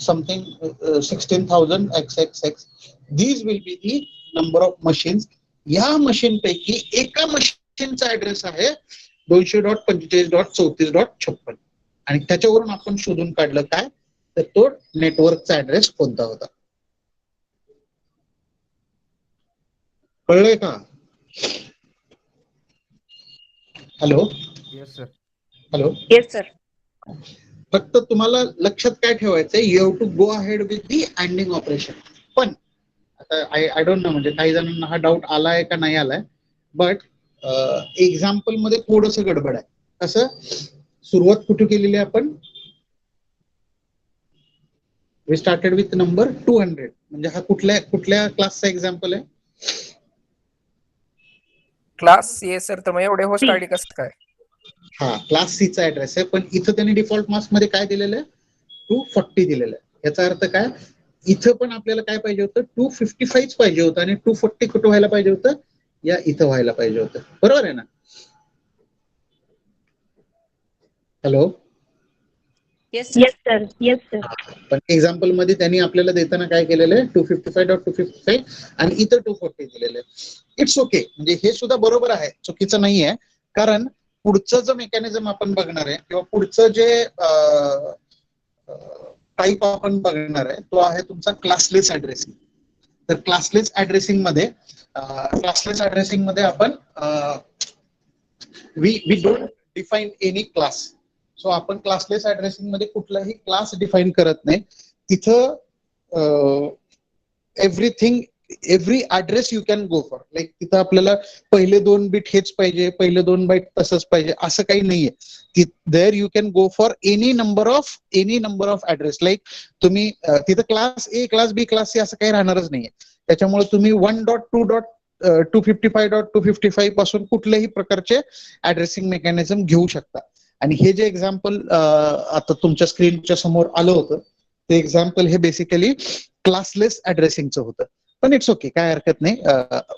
something 16,000 XXX. These will be the number of machines. या मशीन पैकी एका मशीनचा ऍड्रेस आहे 200.45.34.56 आणि त्याच्यावरून आपण शोधून काढलं काय, तर तो नेटवर्कचा ऍड्रेस कोणता होता. कळलंय का. Hello yes sir. Hello. Yes sir. फक्त तुम्हाला लक्षात काय ठेवायचंय, you have to go ahead with the anding operation. पण आता आय डोंट नो, म्हणजे काही जणांना हा डाऊट आलाय का नाही आलाय, बट एक्झाम्पल मध्ये थोडस गडबड आहे. कसं, सुरुवात कुठे केलेली आहे आपण, वी स्टार्टेड विथ नंबर 200. म्हणजे हा कुठल्या क्लासचा एक्झाम्पल आहे. Class yes sir. तर मग एवढे होस्ट आयडी कसं काय. हा, क्लास सी चा ऍड्रेस आहे, पण इथं त्यांनी डिफॉल्ट मास्क मध्ये काय दिलेलं आहे, 240 दिलेलं आहे. याचा अर्थ काय, इथं पण आपल्याला काय पाहिजे होतं, 255 पाहिजे होतं आणि 240 कुठं व्हायला पाहिजे होतं, या इथं व्हायला पाहिजे होतं. बरोबर आहे ना. Hello. Yes sir. Yes sir. पण एक्झाम्पल मध्ये त्यांनी आपल्याला देताना काय केलेलं आहे, 255.255 आणि इथं 240 दिलेलं आहे. इट्स ओके, म्हणजे हे सुद्धा बरोबर आहे, चुकीचं नाही आहे. कारण पुढचं जे मेकॅनिझम आपण बघणार आहे किंवा पुढचं जे टाईप आपण बघणार आहे तो आहे तुमचा क्लासलेस ऍड्रेसिंग. तर क्लासलेस ऍड्रेसिंग मध्ये आपण we don't define any class. So आपण क्लासलेस ऍड्रेसिंग मध्ये कुठलाही क्लास डिफाईन करत नाही. तिथं every address you can go for. Like तिथं आपल्याला पहिले 2 बीट हेच पाहिजे, पहिले 2 बाईट तसंच पाहिजे, असं काही नाहीये. There you can go for any number of address. Like तुम्ही तिथं class A, class B, class C असं काही राहणारच नाहीये. त्याच्यामुळे तुम्ही 1.2.255.255 पासून कुठल्याही प्रकारचे ऍड्रेसिंग मेकॅनिझम घेऊ शकता. आणि हे जे एक्झाम्पल आता तुमच्या स्क्रीनच्या समोर आलं होतं, ते एक्झाम्पल हे बेसिकली क्लासलेस ऍड्रेसिंगचं होतं. पण इट्स ओके, काय हरकत नाही.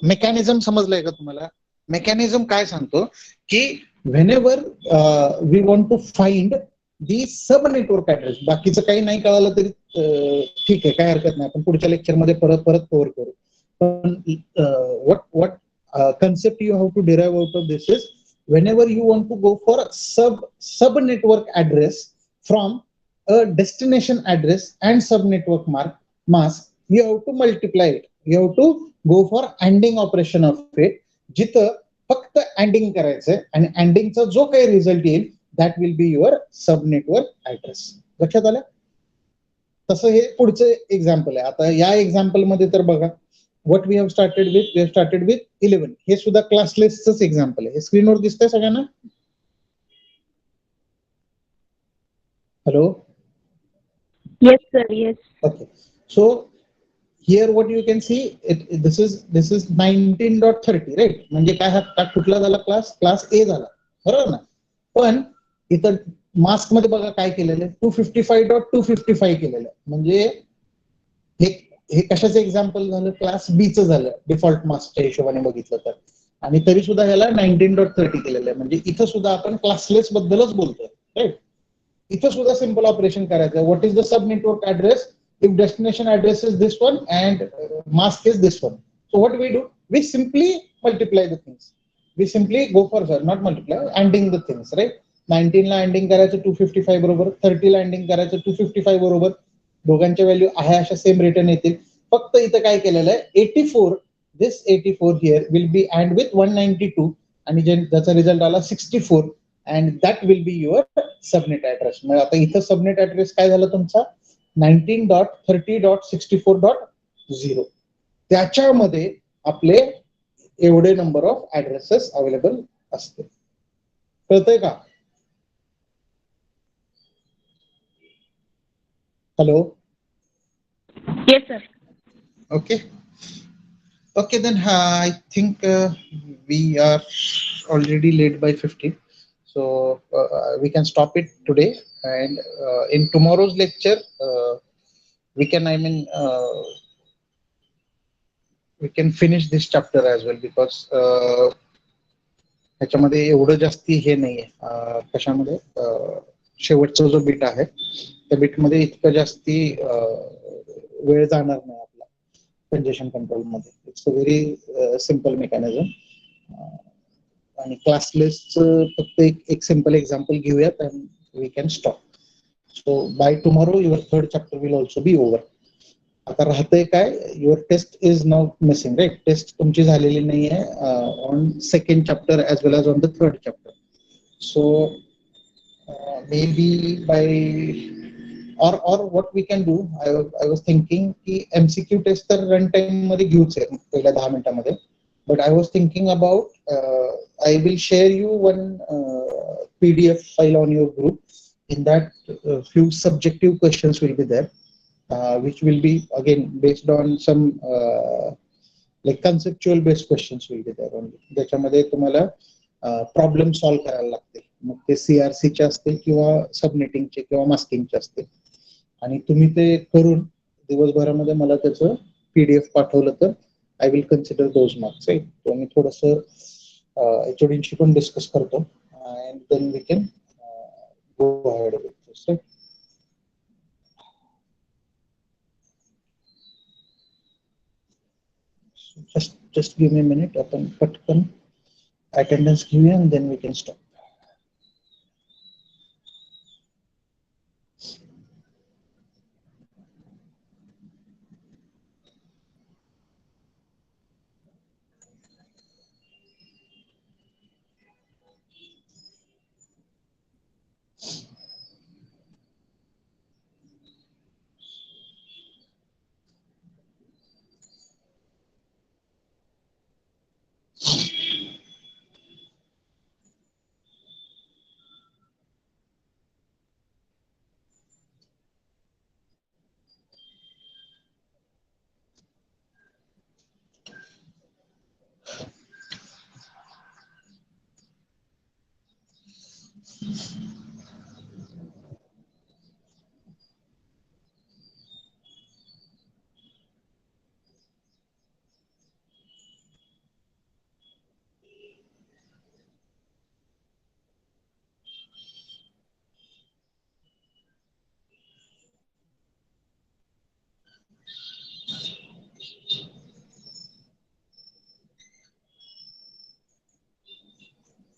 मेकॅनिझम समजलंय का तुम्हाला. मेकॅनिझम काय सांगतो की whenever we want to find the sub network address, बाकीचं काही नाही कळालं तरी ठीक आहे, काय हरकत नाही, आपण पुढच्या लेक्चरमध्ये परत कव्हर करू. पण what concept you have to derive out of this is, whenever you want to go for a sub network address from a destination address and sub network mask, you have to multiply it. You have to go for ANDing operation of it, जिथं फक्त ANDing करायचंय आणि ANDingचा जो काही result येईल that will be your sub network address. लक्षात आलं. तसं हे पुढचं एक्झाम्पल आहे. आता या एक्झाम्पल मध्ये तर बघा, what we have started with 11. हे सुद्धा क्लासलेसच एक्झाम्पल आहे. हे स्क्रीनवर दिसतंय सगळ्यांना. Hello. Yes sir. Yes. Okay, so here what you can see, this is 19.30, right. म्हणजे काय हा कुठला झाला क्लास ए झाला, बरोबर ना. पण इथं मास्क मध्ये बघा काय केलेलं आहे, 255.255 केलेलं आहे. म्हणजे हे कशाचं एक्झाम्पल झालं, क्लास बी चं झालं डिफॉल्ट मास्कच्या हिशोबाने बघितलं तर. आणि तरी सुद्धा ह्याला 19.30 केलेलं आहे. म्हणजे इथं सुद्धा आपण क्लासलेस बद्दलच बोलतोय, राईट. इथं सुद्धा सिंपल ऑपरेशन करायचं. What is the sub network address if destination address is this one and mask is this one. So what we do, we simply multiply the things. We simply go for not multiply, anding the things, right. 19 ला अँडिंग करायचं 255 बरोबर, 30 ला अँडिंग करायचं 255 बरोबर. दोघांच्या value आहे अशा same return येतील. फक्त इथं काय केलेलं आहे, 84, this 84 here will be and with 192 आणि ज्याचा रिझल्ट आला 64 and that will be your subnet address. मग आता इथं सबनेट ऍड्रेस काय झाला तुमचा 19.30.64.0. त्याच्यामध्ये आपले एवढे नंबर ऑफ ऍड्रेसेस अवेलेबल असते. कळतंय का? Hello. Yes sir. Okay. Okay, then I think we are already late by 15, so we can stop it today. And in tomorrow's lecture, we can, we can finish this chapter as well because ह्याच्यामध्ये एवढं जास्ती हे नाहीये. कशामध्ये शेवटचा जो bit आहे त्या बिटमध्ये इतकं जास्ती वेळ जाणार नाही आपला कंजेशन कंट्रोल मध्ये. It's a very simple mechanism. आणि क्लासलेसचं फक्त एक सिम्पल एक्झाम्पल घेऊयात and we can stop. So by tomorrow your third chapter will also be over. आता राहतंय काय, your test is now missing, right. Test तुमची झालेली नाही आहे on second chapter as well as on the third chapter. So maybe by or what we can do, I was thinking की MCQ taste तर run time मध्ये घेऊच आहे पहिल्या 10 मिनिटांमध्ये. But I was thinking about I will share you one PDF file on your group. In that few subjective questions will be there, which will be again based on some like conceptual based questions will be there only. त्याच्यामध्ये तुम्हाला problem solve करायला लागते. मग ते CRC चे असतील किंवा सबनेटिंगचे किंवा मास्किंगचे असतील. आणि तुम्ही ते करून दिवसभरामध्ये मला त्याचं PDF पाठवलं तर I will consider those marks, right. तो मी थोडंसं HOD-शी पण डिस्कस करतो and then we can go ahead with this, right. just give me a minute. आपण पटकन अटेंडन्स घेऊया and then we can stop.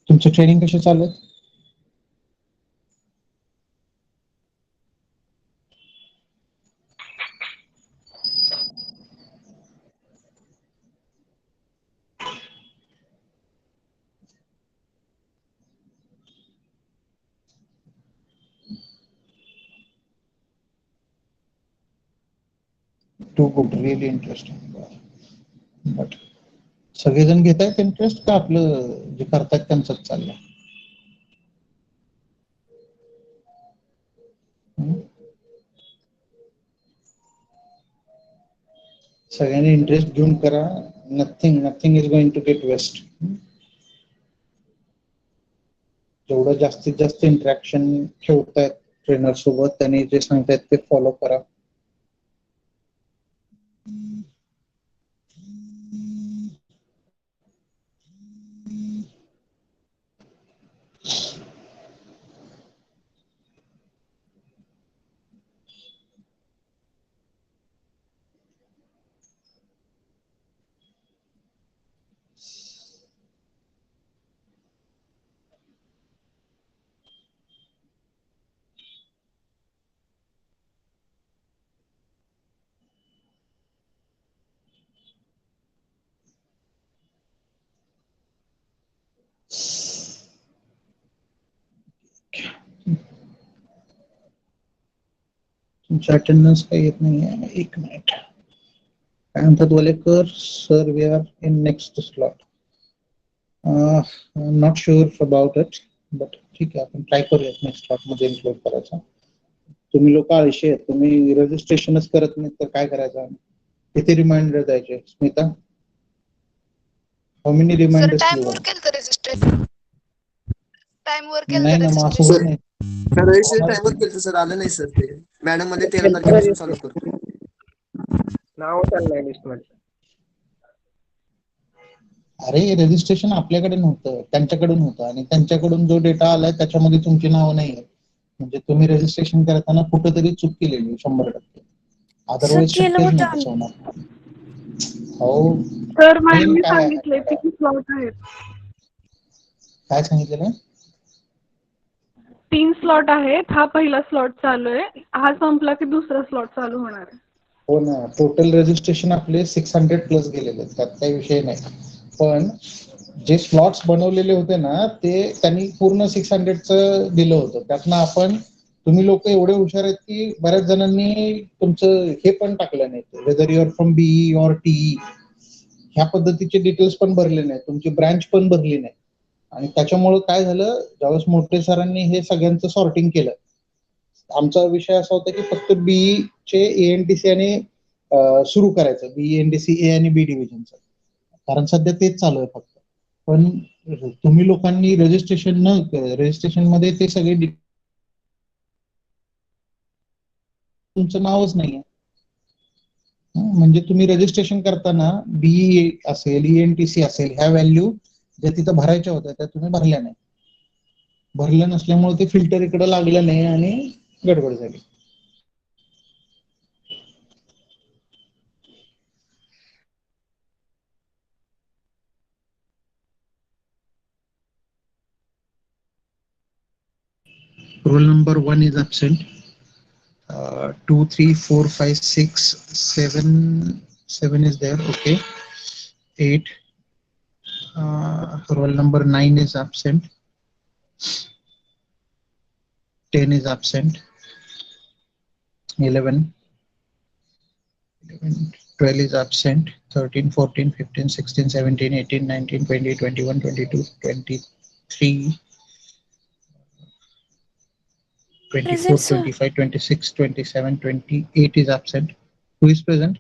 तुमचं ट्रेनिंग कसे चालू आहे? Too good, really interesting. But सगळेजण घेत आहेत इंटरेस्ट का आपलं जे करतात त्यांचंच चाललंय? सगळ्यांनी इंटरेस्ट घेऊन करा. Nothing is going to get waste. जेवढं जास्तीत जास्त इंटरॅक्शन ठेवतायत ट्रेनर सोबत, त्यांनी जे सांगतायत ते फॉलो करा. तुमचं अटेंडन्स काही येत नाहीये. एक मिनिट. काय म्हणतात Walekar sir, we are in next slot. Not sure about it, but ठीक आहे, आपण ट्राय करूयात नेक्स्ट स्लॉट मध्ये इन्क्लूड करायचा. तुम्ही लोक आळशी आहेत, तुम्ही रजिस्ट्रेशनच करत नाही तर काय करायचं? किती रिमाइंडर द्यायचे Smita? How many reminders? Time वर केलं रजिस्ट्रेशन. टाइम वर केलं नाही ना, मग असं होत नाही. टाइमवर केलं सर, आलं नाही सर. ते मॅडम मध्ये 13 तारखेपासून चालू करतो. नाव चाललंय लिस्ट मध्ये. अरे रजिस्ट्रेशन आपल्याकडे नव्हतं, त्यांच्याकडून होतं, आणि त्यांच्याकडून जो डेटा आलाय त्याच्यामध्ये तुमची नाव नाही आहे. म्हणजे तुम्ही रजिस्ट्रेशन करताना कुठेतरी चूक केलेली 100%. अदरवाईज शक्यच नाही तसं होणार. हो. तर मॅडम मी काय सांगितले 3 स्लॉट आहेत. काय सांगितलेलं? 3 स्लॉट आहेत. हा पहिला स्लॉट चालू आहे. हा संपला की दुसरा स्लॉट चालू होणार आहे. हो ना, टोटल रजिस्ट्रेशन आपले 600 प्लस गेलेले आहेत, त्यात काही विषय नाही. पण जे स्लॉट्स बनवलेले होते ना, ते त्यांनी पूर्ण 600चं दिलं होतं. त्यातनं आपण, तुम्ही लोक एवढे हुशार आहेत की बऱ्याच जणांनी तुमचं हे पण टाकलं नाही, whether your from BE or TE, ह्या पद्धतीचे डिटेल्स पण भरले नाही, तुमची ब्रँच पण भरली नाही. आणि त्याच्यामुळे काय झालं, ज्यावेळेस मोठे सरांनी हे सगळ्यांचं सॉर्टिंग केलं, आमचा विषय असा होता की फक्त बीई चे एएनडीसी आणि सुरू करायचं, बीएनडीसी ए आणि बी डिव्हिजनचं, कारण सध्या तेच चालू आहे फक्त. पण तुम्ही लोकांनी रजिस्ट्रेशन मध्ये ते सगळे तुमचं नावच नाहीये. म्हणजे तुम्ही रजिस्ट्रेशन करताना बीई असेल, ईएनटीसी असेल, ह्या व्हॅल्यू ज्या तिथं भरायच्या होत्या त्या तुम्ही भरल्या नाही. भरलं नसल्यामुळे ते फिल्टर इकडे लागलं नाही आणि गडबड झाली. Roll number 1 is absent. 2, 3, 4, 5, 6, 7 is there. Okay. 8. Roll number 9 is absent. 10 is absent. 11. 12 is absent. 13, 14, 15, 16, 17, 18, 19, 20, 21, 22, 23. 24, 25, 26, 27, 28 is absent. Who is present?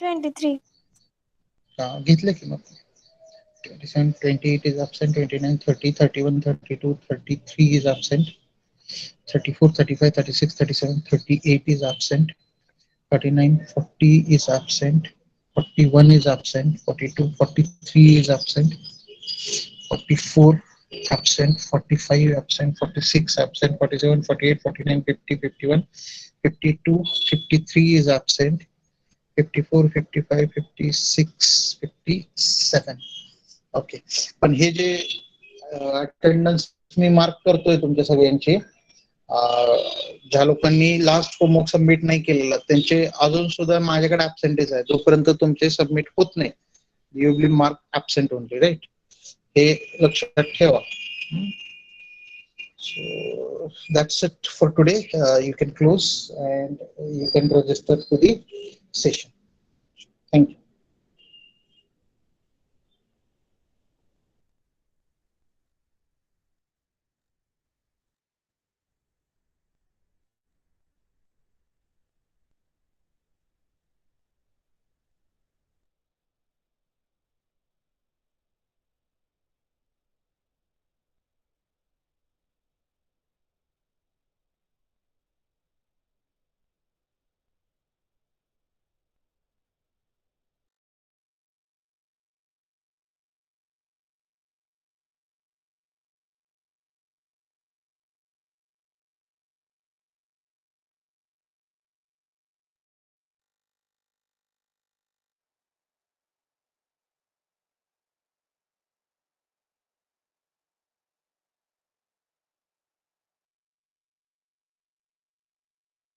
23. घेतलं की मग. 27, 28 is absent. 29, 30, 31, 32, 33 is absent. 34, 35, 36, 37, 38 is absent. 39, 40 is absent. 41 is absent. 42, 43 is absent. 44 absent. 45 absent. 46 absent. 47, 48, 49, 50, 51, 52, 53 is absent. 54, 55, 56, 57. Okay. पण हे जे attendance मी mark करतोय तुमच्या सगळ्यांची, ज्या लोकांनी लास्ट होमवर्क सबमिट नाही केलेला त्यांचे अजून सुद्धा माझ्याकडे ऍबसेंटेज आहे. जोपर्यंत तुमचे सबमिट होत नाही, you will mark absent only, right? हे लक्षात ठेवा. So that's it for today. You can close and you can register to the session. Thank you.